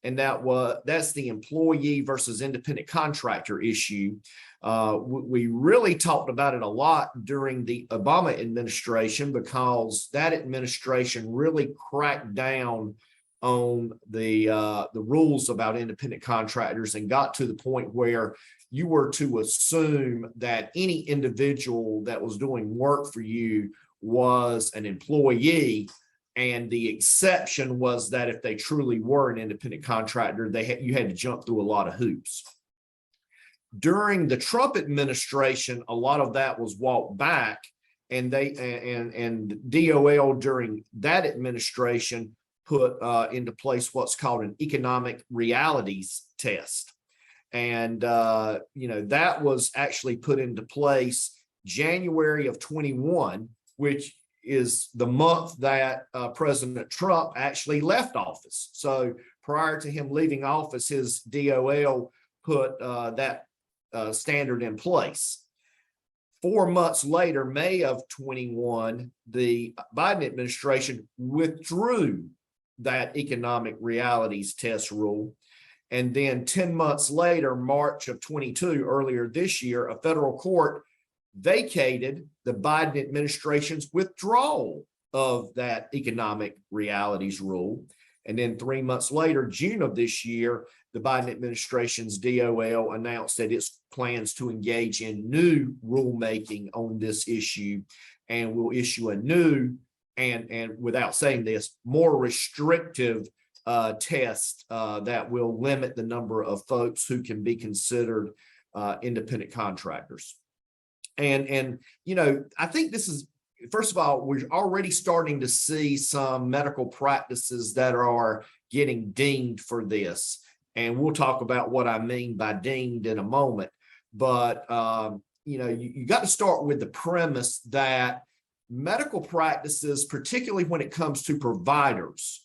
And that's the employee versus independent contractor issue. We really talked about it a lot during the Obama administration, because that administration really cracked down on the rules about independent contractors and got to the point where you were to assume that any individual that was doing work for you was an employee. And the exception was that if they truly were an independent contractor, you had to jump through a lot of hoops. During the Trump administration, a lot of that was walked back, and DOL during that administration put into place what's called an economic realities test. And, that was actually put into place January of 21, which is the month that President Trump actually left office. So prior to him leaving office, his DOL put that standard in place. 4 months later, May of 21, the Biden administration withdrew that economic realities test rule. And then 10 months later, March of 22, earlier this year, a federal court vacated the Biden administration's withdrawal of that economic realities rule. And then 3 months later, June of this year, the Biden administration's DOL announced that its plans to engage in new rulemaking on this issue and will issue a new and without saying this, more restrictive test that will limit the number of folks who can be considered independent contractors. And I think this is, first of all, we're already starting to see some medical practices that are getting dinged for this. And we'll talk about what I mean by dinged in a moment. But, you got to start with the premise that medical practices, particularly when it comes to providers,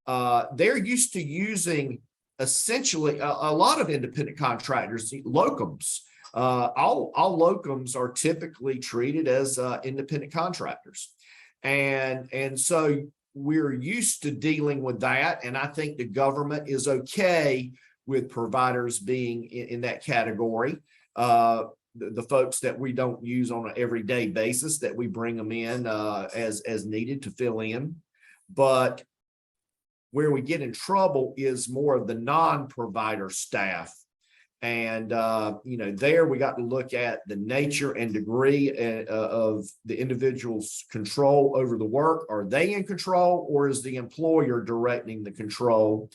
they're used to using essentially a lot of independent contractors, locums. All locums are typically treated as independent contractors. And so we're used to dealing with that. And I think the government is okay with providers being in that category. The folks that we don't use on an everyday basis, that we bring them in as needed to fill in. But where we get in trouble is more of the non-provider staff. And, there we got to look at the nature and degree of the individual's control over the work. Are they in control, or is the employer directing the control?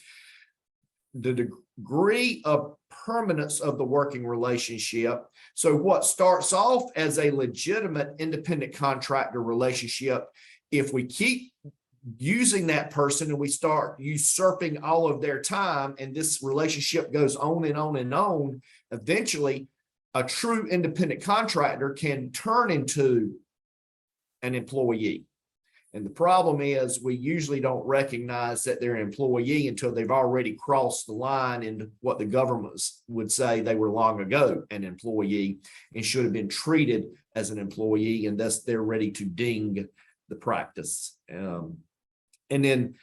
The degree of permanence of the working relationship. So what starts off as a legitimate independent contractor relationship, if we keep using that person and we start usurping all of their time, and this relationship goes on and on and on, eventually a true independent contractor can turn into an employee. And the problem is we usually don't recognize that they're an employee until they've already crossed the line into what the government would say they were long ago an employee and should have been treated as an employee, and thus they're ready to ding the practice. And then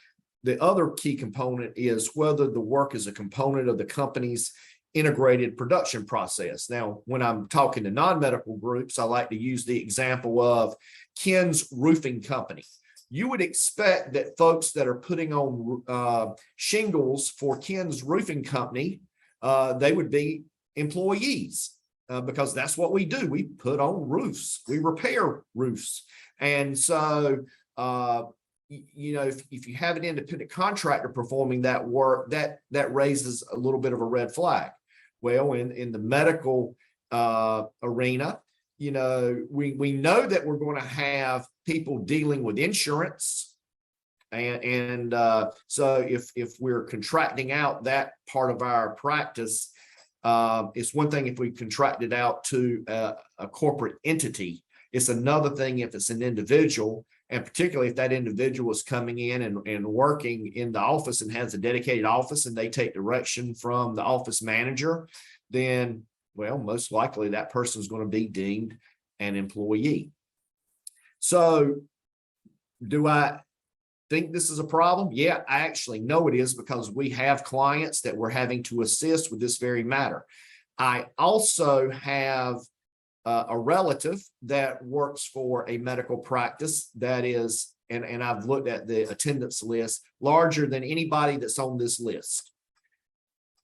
the other key component is whether the work is a component of the company's integrated production process. Now, when I'm talking to non-medical groups, I like to use the example of Ken's Roofing Company. You would expect that folks that are putting on shingles for Ken's Roofing Company, they would be employees because that's what we do. We put on roofs, we repair roofs. And so, if you have an independent contractor performing that work, that raises a little bit of a red flag. Well, in the medical arena, we know that we're going to have people dealing with insurance. And so if we're contracting out that part of our practice, it's one thing if we contract it out to a corporate entity. It's another thing if it's an individual, and particularly if that individual is coming in and working in the office and has a dedicated office and they take direction from the office manager, then, well, most likely that person is going to be deemed an employee. So do I think this is a problem? Yeah, I actually know it is, because we have clients that we're having to assist with this very matter. I also have a relative that works for a medical practice that is and I've looked at the attendance list, larger than anybody that's on this list.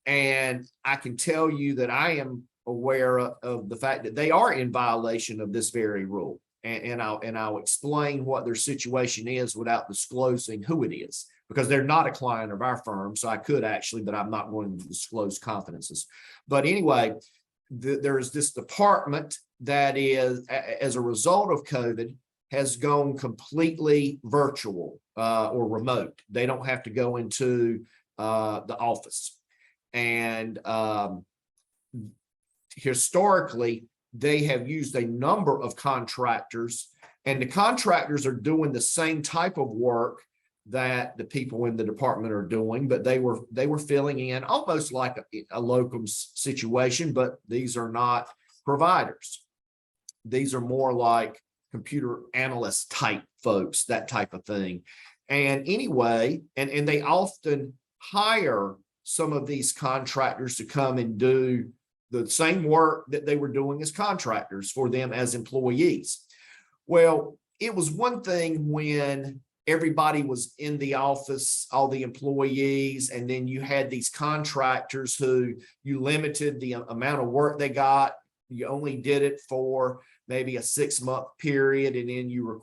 And I can tell you that I am aware of the fact that they are in violation of this very rule. And I'll explain what their situation is without disclosing who it is, because they're not a client of our firm. So I could actually, but I'm not going to disclose confidences. But anyway, there's this department that is, as a result of COVID, has gone completely virtual or remote. They don't have to go into the office. And historically, they have used a number of contractors, and the contractors are doing the same type of work that the people in the department are doing, but they were filling in almost like a locum situation, but these are not providers. These are more like computer analyst type folks, that type of thing. And anyway, and they often hire some of these contractors to come and do the same work that they were doing as contractors for them as employees. Well, it was one thing when everybody was in the office, all the employees, and then you had these contractors who you limited the amount of work they got. You only did it for maybe a 6-month period, and then you were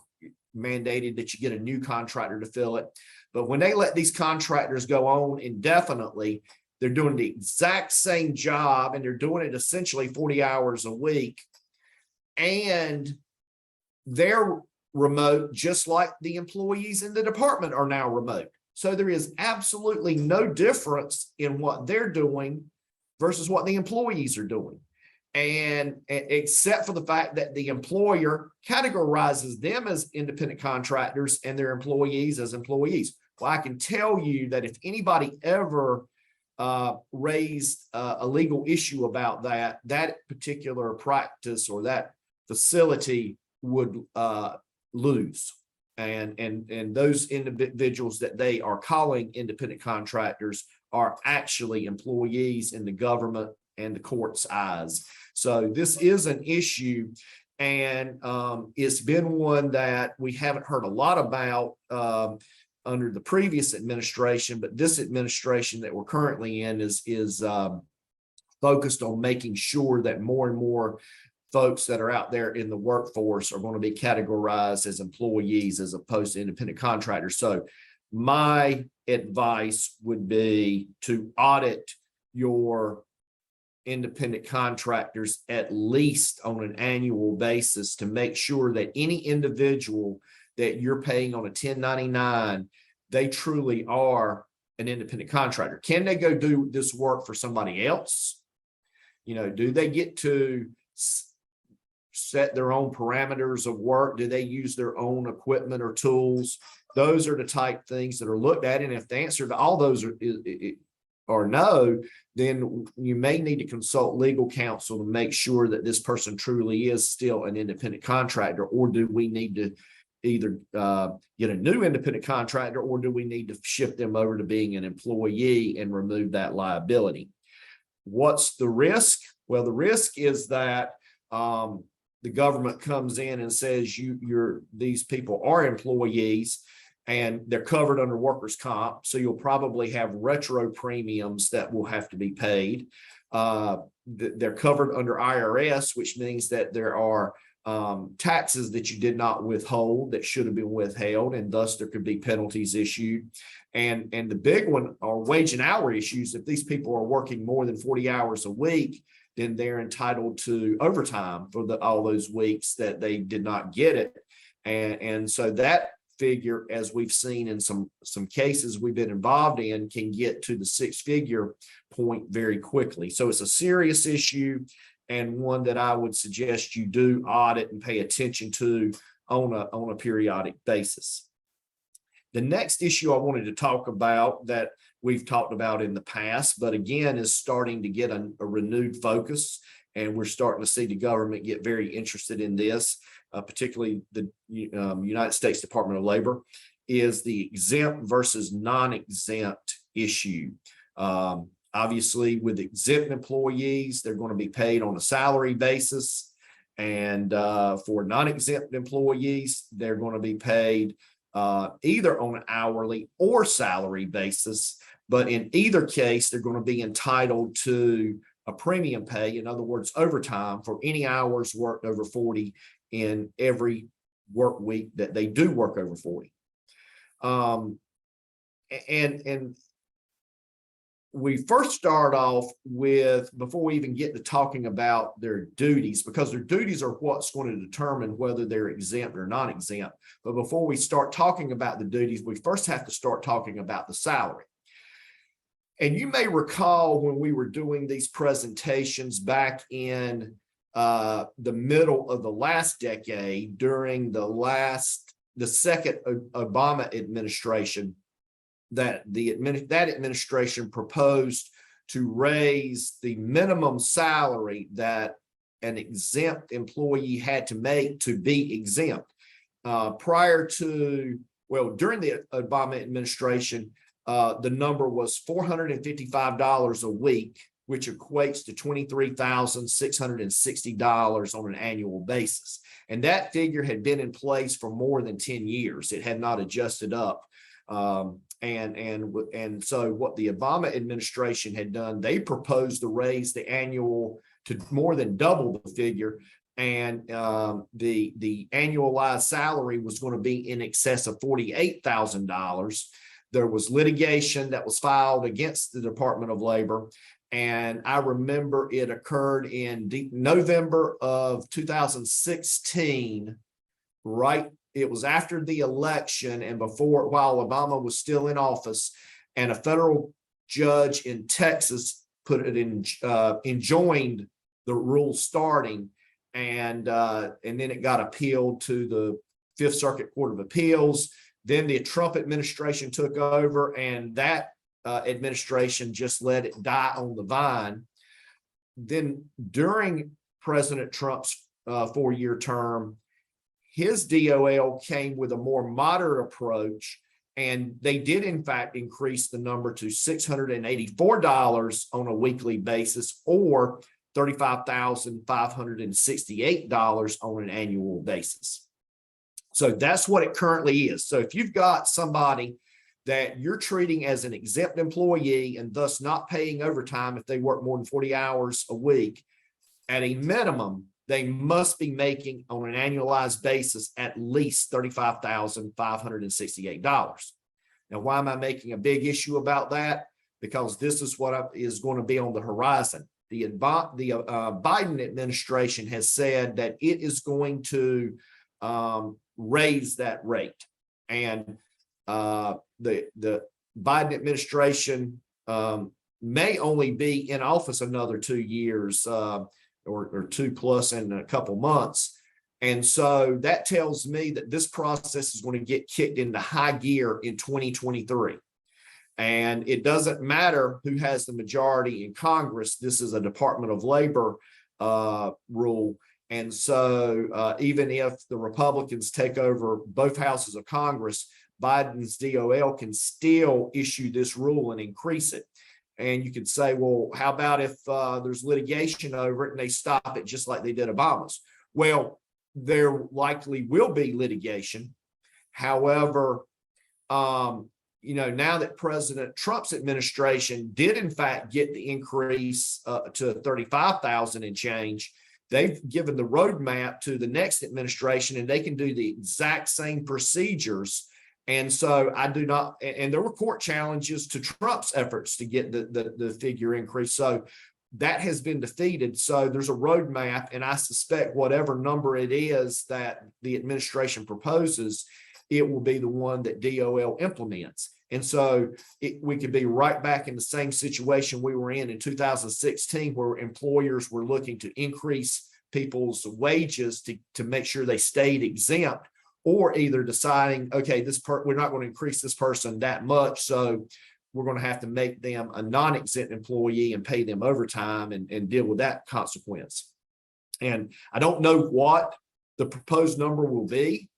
mandated that you get a new contractor to fill it. But when they let these contractors go on indefinitely, they're doing the exact same job, and they're doing it essentially 40 hours a week. And they're remote, just like the employees in the department are now remote. So there is absolutely no difference in what they're doing versus what the employees are doing. And except for the fact that the employer categorizes them as independent contractors and their employees as employees. Well, I can tell you that if anybody ever raised a legal issue about that particular practice or that facility would lose. And those individuals that they are calling independent contractors are actually employees in the government and the court's eyes. So this is an issue, and it's been one that we haven't heard a lot about under the previous administration, but this administration that we're currently in is focused on making sure that more and more folks that are out there in the workforce are going to be categorized as employees as opposed to independent contractors. So my advice would be to audit your independent contractors at least on an annual basis to make sure that any individual that you're paying on a 1099, they truly are an independent contractor. Can they go do this work for somebody else? You know, do they get to set their own parameters of work? Do they use their own equipment or tools? Those are the type things that are looked at. And if the answer to all those are no, then you may need to consult legal counsel to make sure that this person truly is still an independent contractor, or do we need to either get a new independent contractor, or do we need to shift them over to being an employee and remove that liability? What's the risk? Well, the risk is that the government comes in and says these people are employees and they're covered under workers' comp. So you'll probably have retro premiums that will have to be paid. They're covered under IRS, which means that there are taxes that you did not withhold that should have been withheld, and thus there could be penalties issued. And the big one are wage and hour issues. If these people are working more than 40 hours a week, then they're entitled to overtime for all those weeks that they did not get it. And so that figure, as we've seen in some cases we've been involved in, can get to the 6-figure point very quickly. So it's a serious issue, and one that I would suggest you do audit and pay attention to on a periodic basis. The next issue I wanted to talk about that we've talked about in the past, but again is starting to get a renewed focus, and we're starting to see the government get very interested in this, particularly the United States Department of Labor, is the exempt versus non-exempt issue. Obviously, with exempt employees, they're going to be paid on a salary basis. And for non-exempt employees, they're going to be paid either on an hourly or salary basis. But in either case, they're going to be entitled to a premium pay, in other words, overtime for any hours worked over 40 in every work week that they do work over 40. And we first start off with, before we even get to talking about their duties, because their duties are what's going to determine whether they're exempt or not exempt. But before we start talking about the duties, we first have to start talking about the salary. And you may recall when we were doing these presentations back in the middle of the last decade, during the second Obama administration, that administration proposed to raise the minimum salary that an exempt employee had to make to be exempt. During the Obama administration, the number was $455 a week, which equates to $23,660 on an annual basis. And that figure had been in place for more than 10 years. It had not adjusted up. And so what the Obama administration had done, they proposed to raise the annual to more than double the figure. And the annualized salary was going to be in excess of $48,000. There was litigation that was filed against the Department of Labor. And I remember it occurred in November of 2016, right? It was after the election and while Obama was still in office, and a federal judge in Texas enjoined the rule starting, and then it got appealed to the Fifth Circuit Court of Appeals. Then the Trump administration took over, and that administration just let it die on the vine. Then during President Trump's 4-year term, his DOL came with a more moderate approach, and they did in fact increase the number to $684 on a weekly basis, or $35,568 on an annual basis. So that's what it currently is. So if you've got somebody that you're treating as an exempt employee and thus not paying overtime if they work more than 40 hours a week, at a minimum, they must be making on an annualized basis at least $35,568. Now, why am I making a big issue about that? Because this is what is going to be on the horizon. The Biden administration has said that it is going to raise that rate. And the Biden administration may only be in office another 2 years, or 2+ in a couple months. And so that tells me that this process is going to get kicked into high gear in 2023. And it doesn't matter who has the majority in Congress. This is a Department of Labor rule. And so even if the Republicans take over both houses of Congress, Biden's DOL can still issue this rule and increase it. And you could say, well, how about if there's litigation over it and they stop it just like they did Obama's? Well, there likely will be litigation. However, now that President Trump's administration did in fact get the increase to 35,000 and change, they've given the roadmap to the next administration, and they can do the exact same procedures. And so I do not, and there were court challenges to Trump's efforts to get the figure increase. So that has been defeated. So there's a roadmap, and I suspect whatever number it is that the administration proposes, it will be the one that DOL implements. And so we could be right back in the same situation we were in 2016, where employers were looking to increase people's wages to make sure they stayed exempt, or either deciding, okay, we're not going to increase this person that much, so we're going to have to make them a non-exempt employee and pay them overtime and deal with that consequence. And I don't know what the proposed number will be.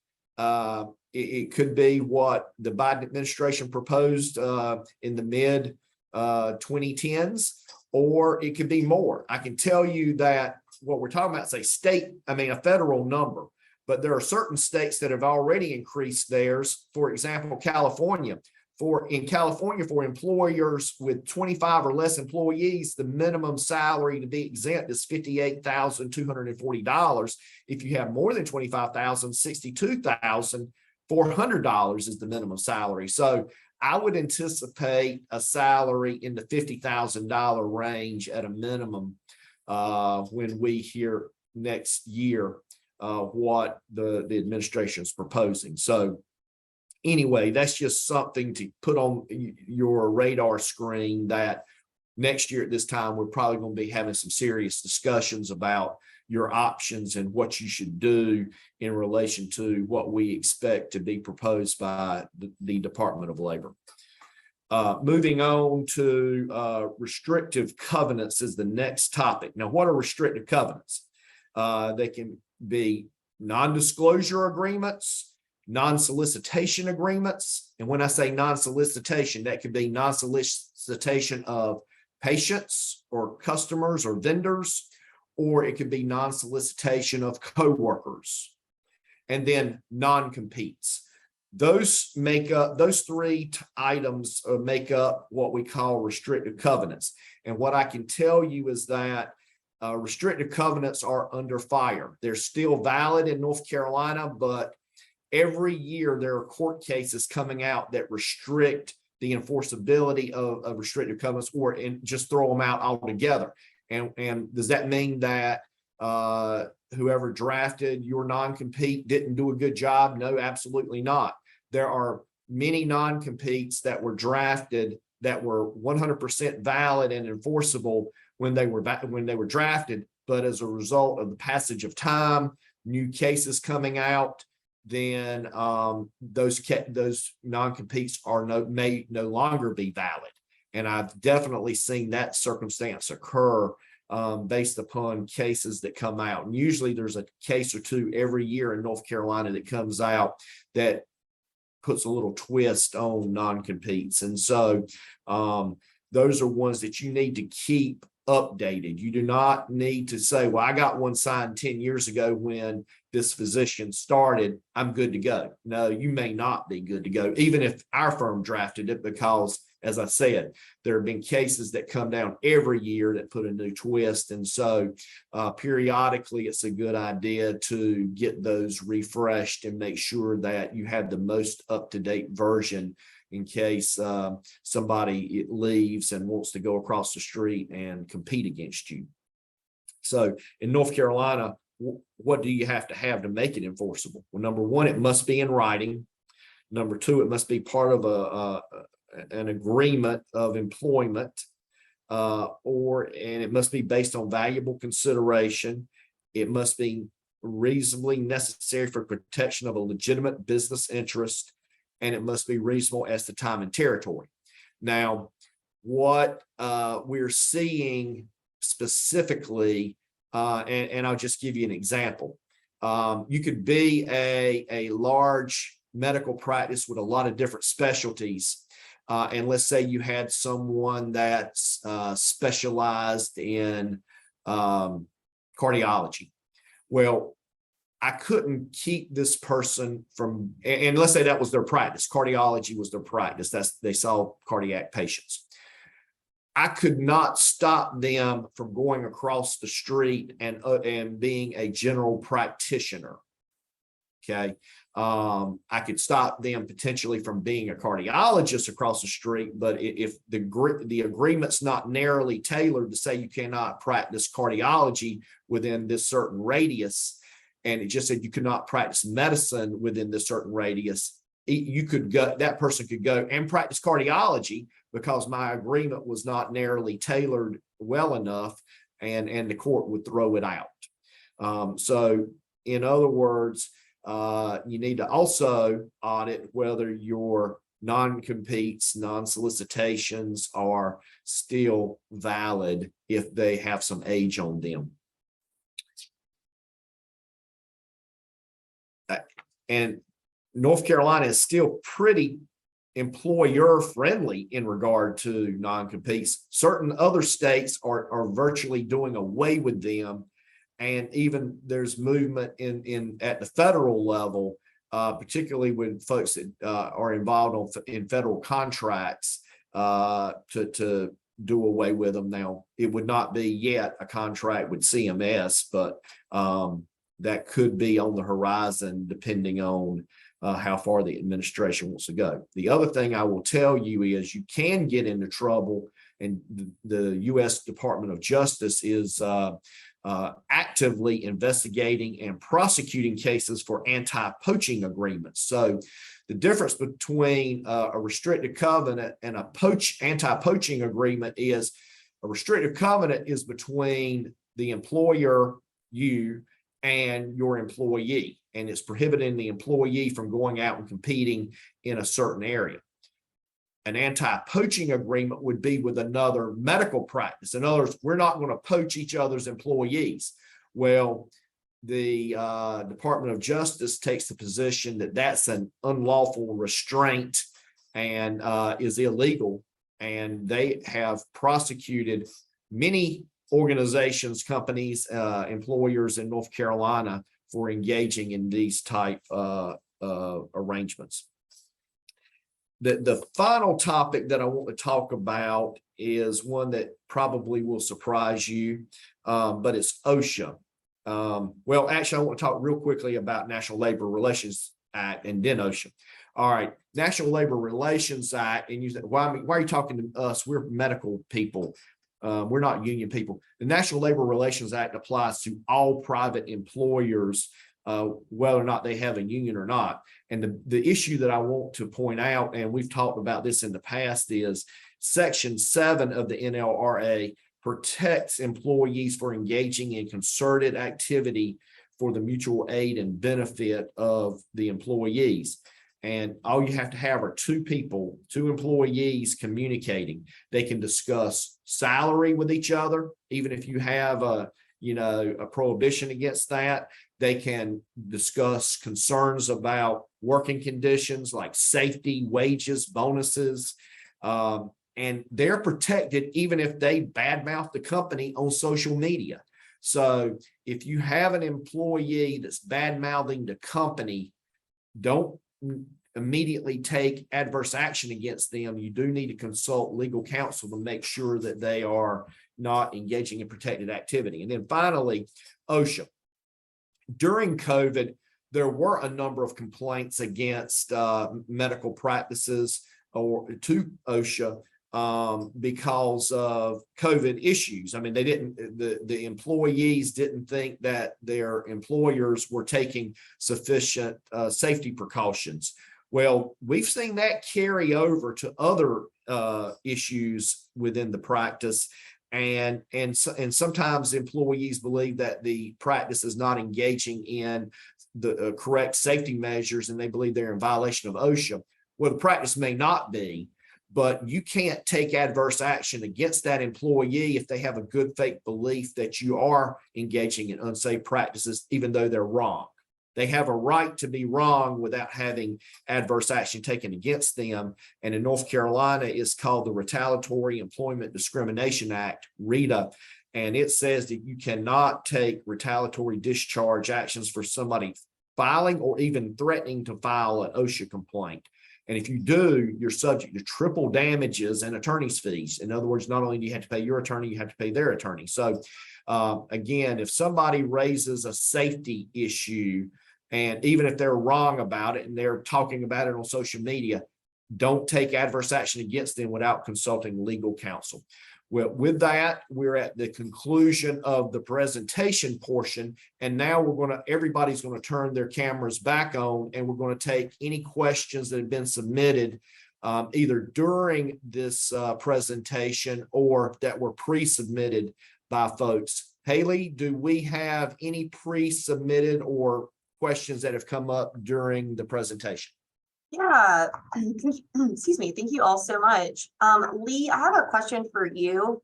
It could be what the Biden administration proposed in the mid 2010s, or it could be more. I can tell you that what we're talking about is a federal number. but there are certain states that have already increased theirs. For example, California. In California, for employers with 25 or less employees, the minimum salary to be exempt is $58,240. If you have more than 25,000, $62,400 is the minimum salary. So I would anticipate a salary in the $50,000 range at a minimum when we hear next year what the administration is proposing. So anyway, that's just something to put on your radar screen, that next year at this time, we're probably going to be having some serious discussions about your options and what you should do in relation to what we expect to be proposed by the Department of Labor. Moving on to restrictive covenants is the next topic. Now, what are restrictive covenants? They can be non-disclosure agreements, non-solicitation agreements. And when I say non-solicitation, that could be non-solicitation of patients or customers or vendors, or it could be non-solicitation of coworkers. And then non-competes. Those three items make up what we call restrictive covenants. And what I can tell you is that restrictive covenants are under fire. They're still valid in North Carolina, but every year there are court cases coming out that restrict the enforceability of restrictive covenants, or just throw them out altogether. And does that mean that whoever drafted your non-compete didn't do a good job? No, absolutely not. There are many non-competes that were drafted that were 100% valid and enforceable when they were drafted, but as a result of the passage of time, new cases coming out, then those non-competes may no longer be valid. And I've definitely seen that circumstance occur based upon cases that come out. And usually there's a case or two every year in North Carolina that comes out that puts a little twist on non-competes. And so those are ones that you need to keep updated. You do not need to say, well, I got one signed 10 years ago when this physician started, I'm good to go. No, you may not be good to go, even if our firm drafted it, because as I said, there have been cases that come down every year that put a new twist. And so periodically, it's a good idea to get those refreshed and make sure that you have the most up-to-date version in case somebody leaves and wants to go across the street and compete against you. So in North Carolina, what do you have to make it enforceable? Well, number one, it must be in writing. Number two, it must be part of an agreement of employment, and it must be based on valuable consideration. It must be reasonably necessary for protection of a legitimate business interest, and it must be reasonable as to time and territory. Now, what we're seeing specifically, and I'll just give you an example. You could be a large medical practice with a lot of different specialties. And let's say you had someone that's specialized in cardiology. Well, I couldn't keep this person from, and let's say that was their practice. Cardiology was their practice. They saw cardiac patients. I could not stop them from going across the street and being a general practitioner. Okay. I could stop them potentially from being a cardiologist across the street, but if the agreement's not narrowly tailored to say you cannot practice cardiology within this certain radius, and it just said you could not practice medicine within this certain radius, that person could go and practice cardiology because my agreement was not narrowly tailored well enough, and the court would throw it out. So in other words, you need to also audit whether your non-competes, non-solicitations are still valid if they have some age on them. And North Carolina is still pretty employer friendly in regard to non-competes. Certain other states are virtually doing away with them. And even there's movement in at the federal level, particularly with folks that are involved in federal contracts to do away with them. Now, it would not be yet a contract with CMS, but that could be on the horizon depending on how far the administration wants to go. The other thing I will tell you is you can get into trouble, and the U.S. Department of Justice is actively investigating and prosecuting cases for anti-poaching agreements. So the difference between a restricted covenant and a anti-poaching agreement is a restrictive covenant is between the employer, you, and your employee, and it's prohibiting the employee from going out and competing in a certain area. An anti-poaching agreement would be with another medical practice. In other words, we're not going to poach each other's employees. Well, the Department of Justice takes the position that that's an unlawful restraint and is illegal. And they have prosecuted many organizations, companies, employers in North Carolina for engaging in these type arrangements. The final topic that I want to talk about is one that probably will surprise you, but it's OSHA. Well, actually, I want to talk real quickly about National Labor Relations Act and then OSHA. All right, National Labor Relations Act, and you say, why are you talking to us? We're medical people. We're not union people. The National Labor Relations Act applies to all private employers, whether or not they have a union or not. And the issue that I want to point out, and we've talked about this in the past, is Section 7 of the NLRA protects employees for engaging in concerted activity for the mutual aid and benefit of the employees. And all you have to have are two employees communicating. They can discuss salary with each other, even if you have a prohibition against that. They can discuss concerns about working conditions like safety, wages, bonuses, and they're protected even if they badmouth the company on social media. So if you have an employee that's badmouthing the company, don't immediately take adverse action against them. You do need to consult legal counsel to make sure that they are not engaging in protected activity. And then finally, OSHA. During COVID, there were a number of complaints against medical practices or to OSHA because of COVID issues. I mean, the employees didn't think that their employers were taking sufficient safety precautions. Well, we've seen that carry over to other issues within the practice. And sometimes employees believe that the practice is not engaging in the correct safety measures, and they believe they're in violation of OSHA. Well, the practice may not be, but you can't take adverse action against that employee if they have a good faith belief that you are engaging in unsafe practices, even though they're wrong. They have a right to be wrong without having adverse action taken against them. And in North Carolina, it's called the Retaliatory Employment Discrimination Act, RETA. And it says that you cannot take retaliatory discharge actions for somebody filing or even threatening to file an OSHA complaint. And if you do, you're subject to triple damages and attorney's fees. In other words, not only do you have to pay your attorney, you have to pay their attorney. So again, if somebody raises a safety issue, and even if they're wrong about it and they're talking about it on social media, don't take adverse action against them without consulting legal counsel. Well, with that, we're at the conclusion of the presentation portion. And now everybody's going to turn their cameras back on, and we're going to take any questions that have been submitted either during this presentation or that were pre-submitted by folks. Haley, do we have any pre-submitted or questions that have come up during the presentation? Yeah, excuse me. Thank you all so much. Lee, I have a question for you.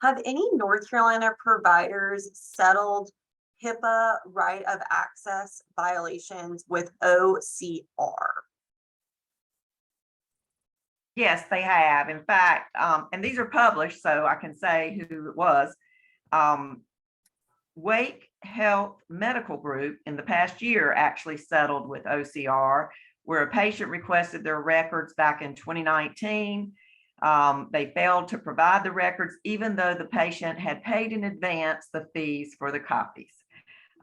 Have any North Carolina providers settled HIPAA right of access violations with OCR? Yes, they have. In fact, and these are published, so I can say who it was. Wake Health Medical Group in the past year actually settled with OCR, where a patient requested their records back in 2019. They failed to provide the records, even though the patient had paid in advance the fees for the copies.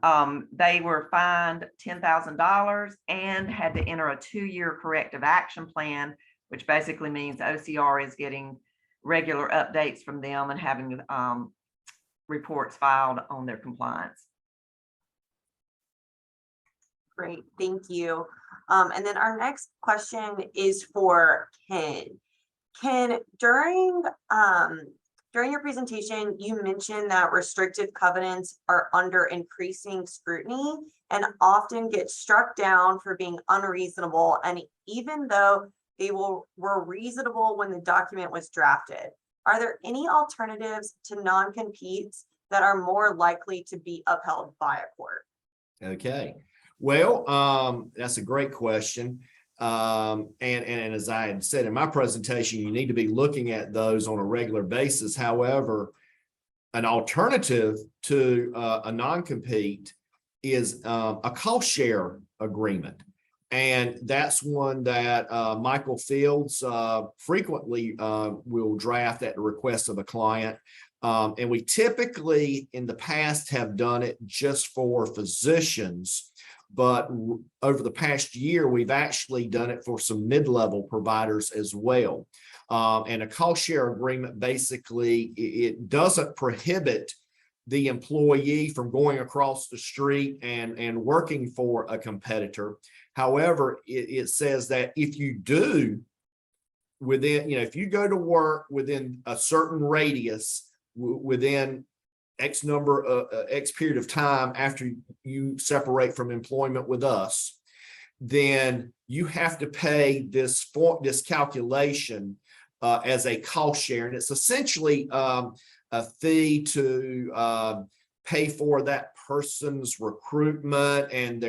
They were fined $10,000 and had to enter a 2-year corrective action plan, which basically means OCR is getting regular updates from them and having reports filed on their compliance. Great, thank you. And then our next question is for Ken. Ken, during your presentation, you mentioned that restrictive covenants are under increasing scrutiny and often get struck down for being unreasonable. And even though they were reasonable when the document was drafted, are there any alternatives to non-competes that are more likely to be upheld by a court? Okay, well, that's a great question. And as I had said in my presentation, you need to be looking at those on a regular basis. However, an alternative to a non-compete is a cost share agreement. And that's one that Michael Fields frequently will draft at the request of a client. And we typically in the past have done it just for physicians, but over the past year, we've actually done it for some mid-level providers as well. And a cost share agreement, basically, it doesn't prohibit the employee from going across the street and working for a competitor. However, it says that if you do within, if you go to work within a certain radius, within X number, X period of time after you separate from employment with us, then you have to pay this calculation as a cost share. And it's essentially a fee to pay for that person's recruitment and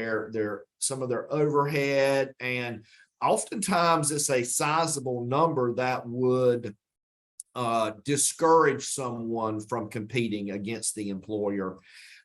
some of their overhead. And oftentimes it's a sizable number that would discourage someone from competing against the employer.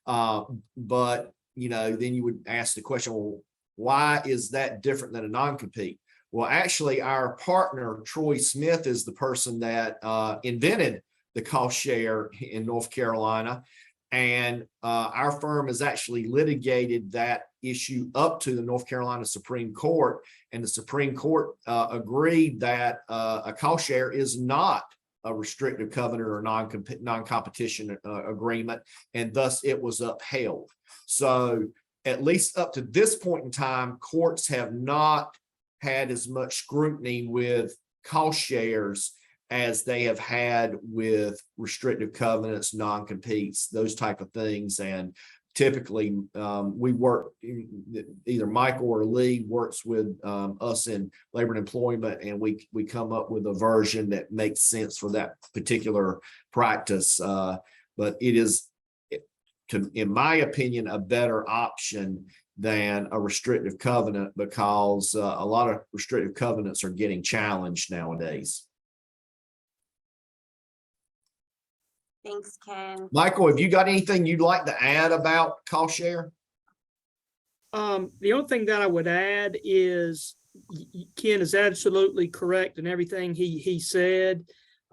But, then you would ask the question, well, why is that different than a non-compete? Well, actually, our partner, Troy Smith, is the person that invented the cost share in North Carolina. And our firm has actually litigated that issue up to the North Carolina Supreme Court. And the Supreme Court agreed that a cost share is not a restrictive covenant or non-competition agreement, and thus it was upheld. So at least up to this point in time, courts have not had as much scrutiny with cost shares as they have had with restrictive covenants, non-competes, those type of things. And typically we work, either Michael or Lee works with us in labor and employment, and we come up with a version that makes sense for that particular practice. But it is, in my opinion, a better option than a restrictive covenant, because a lot of restrictive covenants are getting challenged nowadays. Thanks, Ken. Michael, have you got anything you'd like to add about cost share? The only thing that I would add is Ken is absolutely correct in everything he said.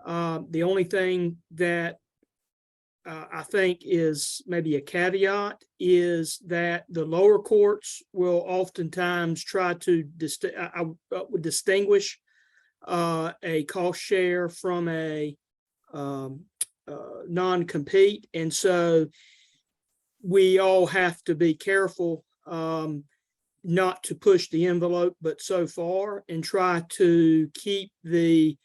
The only thing that I think is maybe a caveat is that the lower courts will oftentimes try to distinguish a cost share from a non-compete. And so we all have to be careful not to push the envelope but so far, and try to keep the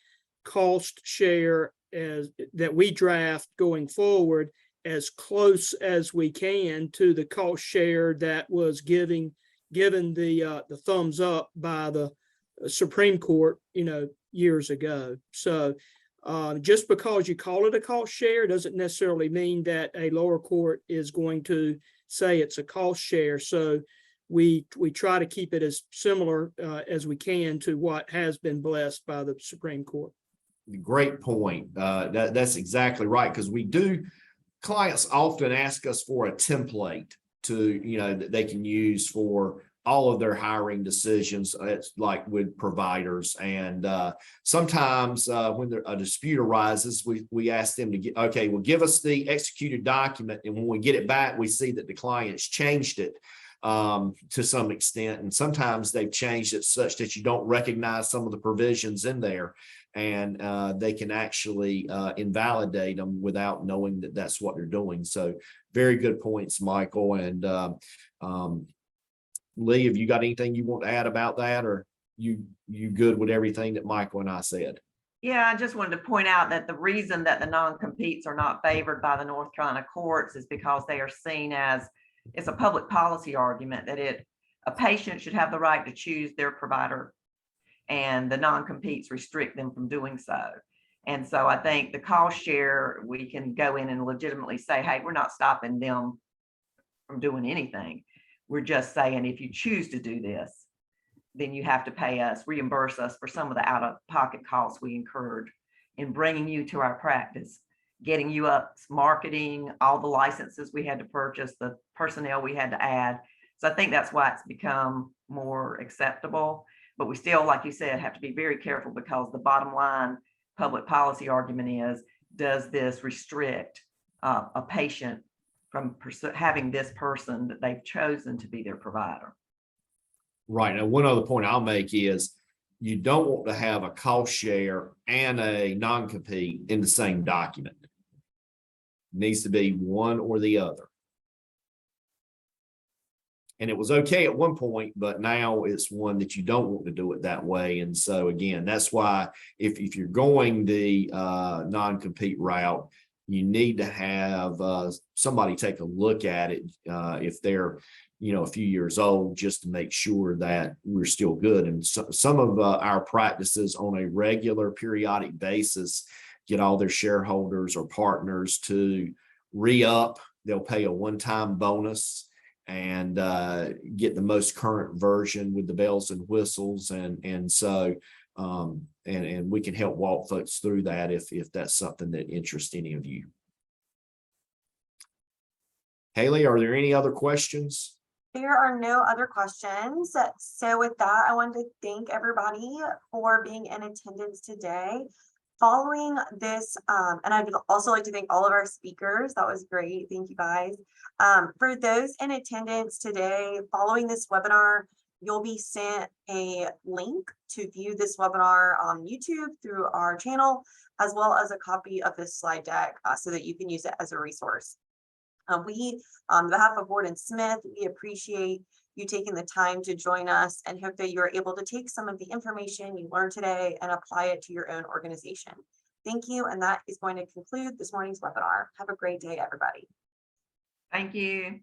cost share that we draft going forward as close as we can to the cost share that was given the thumbs up by the Supreme Court, years ago. So just because you call it a cost share doesn't necessarily mean that a lower court is going to say it's a cost share. So we try to keep it as similar as we can to what has been blessed by the Supreme Court. Great point. That's exactly right, because we do clients often ask us for a template to, that they can use for all of their hiring decisions. It's like with providers. And sometimes when a dispute arises, we ask them to get, okay, well, give us the executed document. And when we get it back, we see that the client's changed it to some extent. And sometimes they've changed it such that you don't recognize some of the provisions in there. And they can actually invalidate them without knowing that that's what they're doing. So very good points, Michael. And Lee, have you got anything you want to add about that, or you good with everything that Michael and I said? Yeah, I just wanted to point out that the reason that the non-competes are not favored by the North Carolina courts is because they are seen as, it's a public policy argument that a patient should have the right to choose their provider, and the non-competes restrict them from doing so. And so I think the cost share, we can go in and legitimately say, hey, we're not stopping them from doing anything. We're just saying, if you choose to do this, then you have to pay us, reimburse us for some of the out-of-pocket costs we incurred in bringing you to our practice, getting you up, marketing, all the licenses we had to purchase, the personnel we had to add. So I think that's why it's become more acceptable. But we still, like you said, have to be very careful, because the bottom line public policy argument is, does this restrict a patient from having this person that they've chosen to be their provider? Right. Now, one other point I'll make is you don't want to have a cost share and a non-compete in the same document. It needs to be one or the other. And it was okay at one point, but now it's one that you don't want to do it that way. And so again, that's why if you're going the non-compete route, you need to have somebody take a look at it if they're, a few years old, just to make sure that we're still good. And so, some of our practices on a regular periodic basis get all their shareholders or partners to re-up. They'll pay a one-time bonus and get the most current version with the bells and whistles. And so and we can help walk folks through that if that's something that interests any of you. Haley, are there any other questions? There are no other questions. So with that, I wanted to thank everybody for being in attendance today. Following this, and I'd also like to thank all of our speakers. That was great. Thank you guys. For those in attendance today, following this webinar, you'll be sent a link to view this webinar on YouTube through our channel, as well as a copy of this slide deck so that you can use it as a resource. We, on behalf of Ward and Smith, we appreciate you taking the time to join us and hope that you're able to take some of the information you learned today and apply it to your own organization. Thank you, and that is going to conclude this morning's webinar. Have a great day, everybody. Thank you.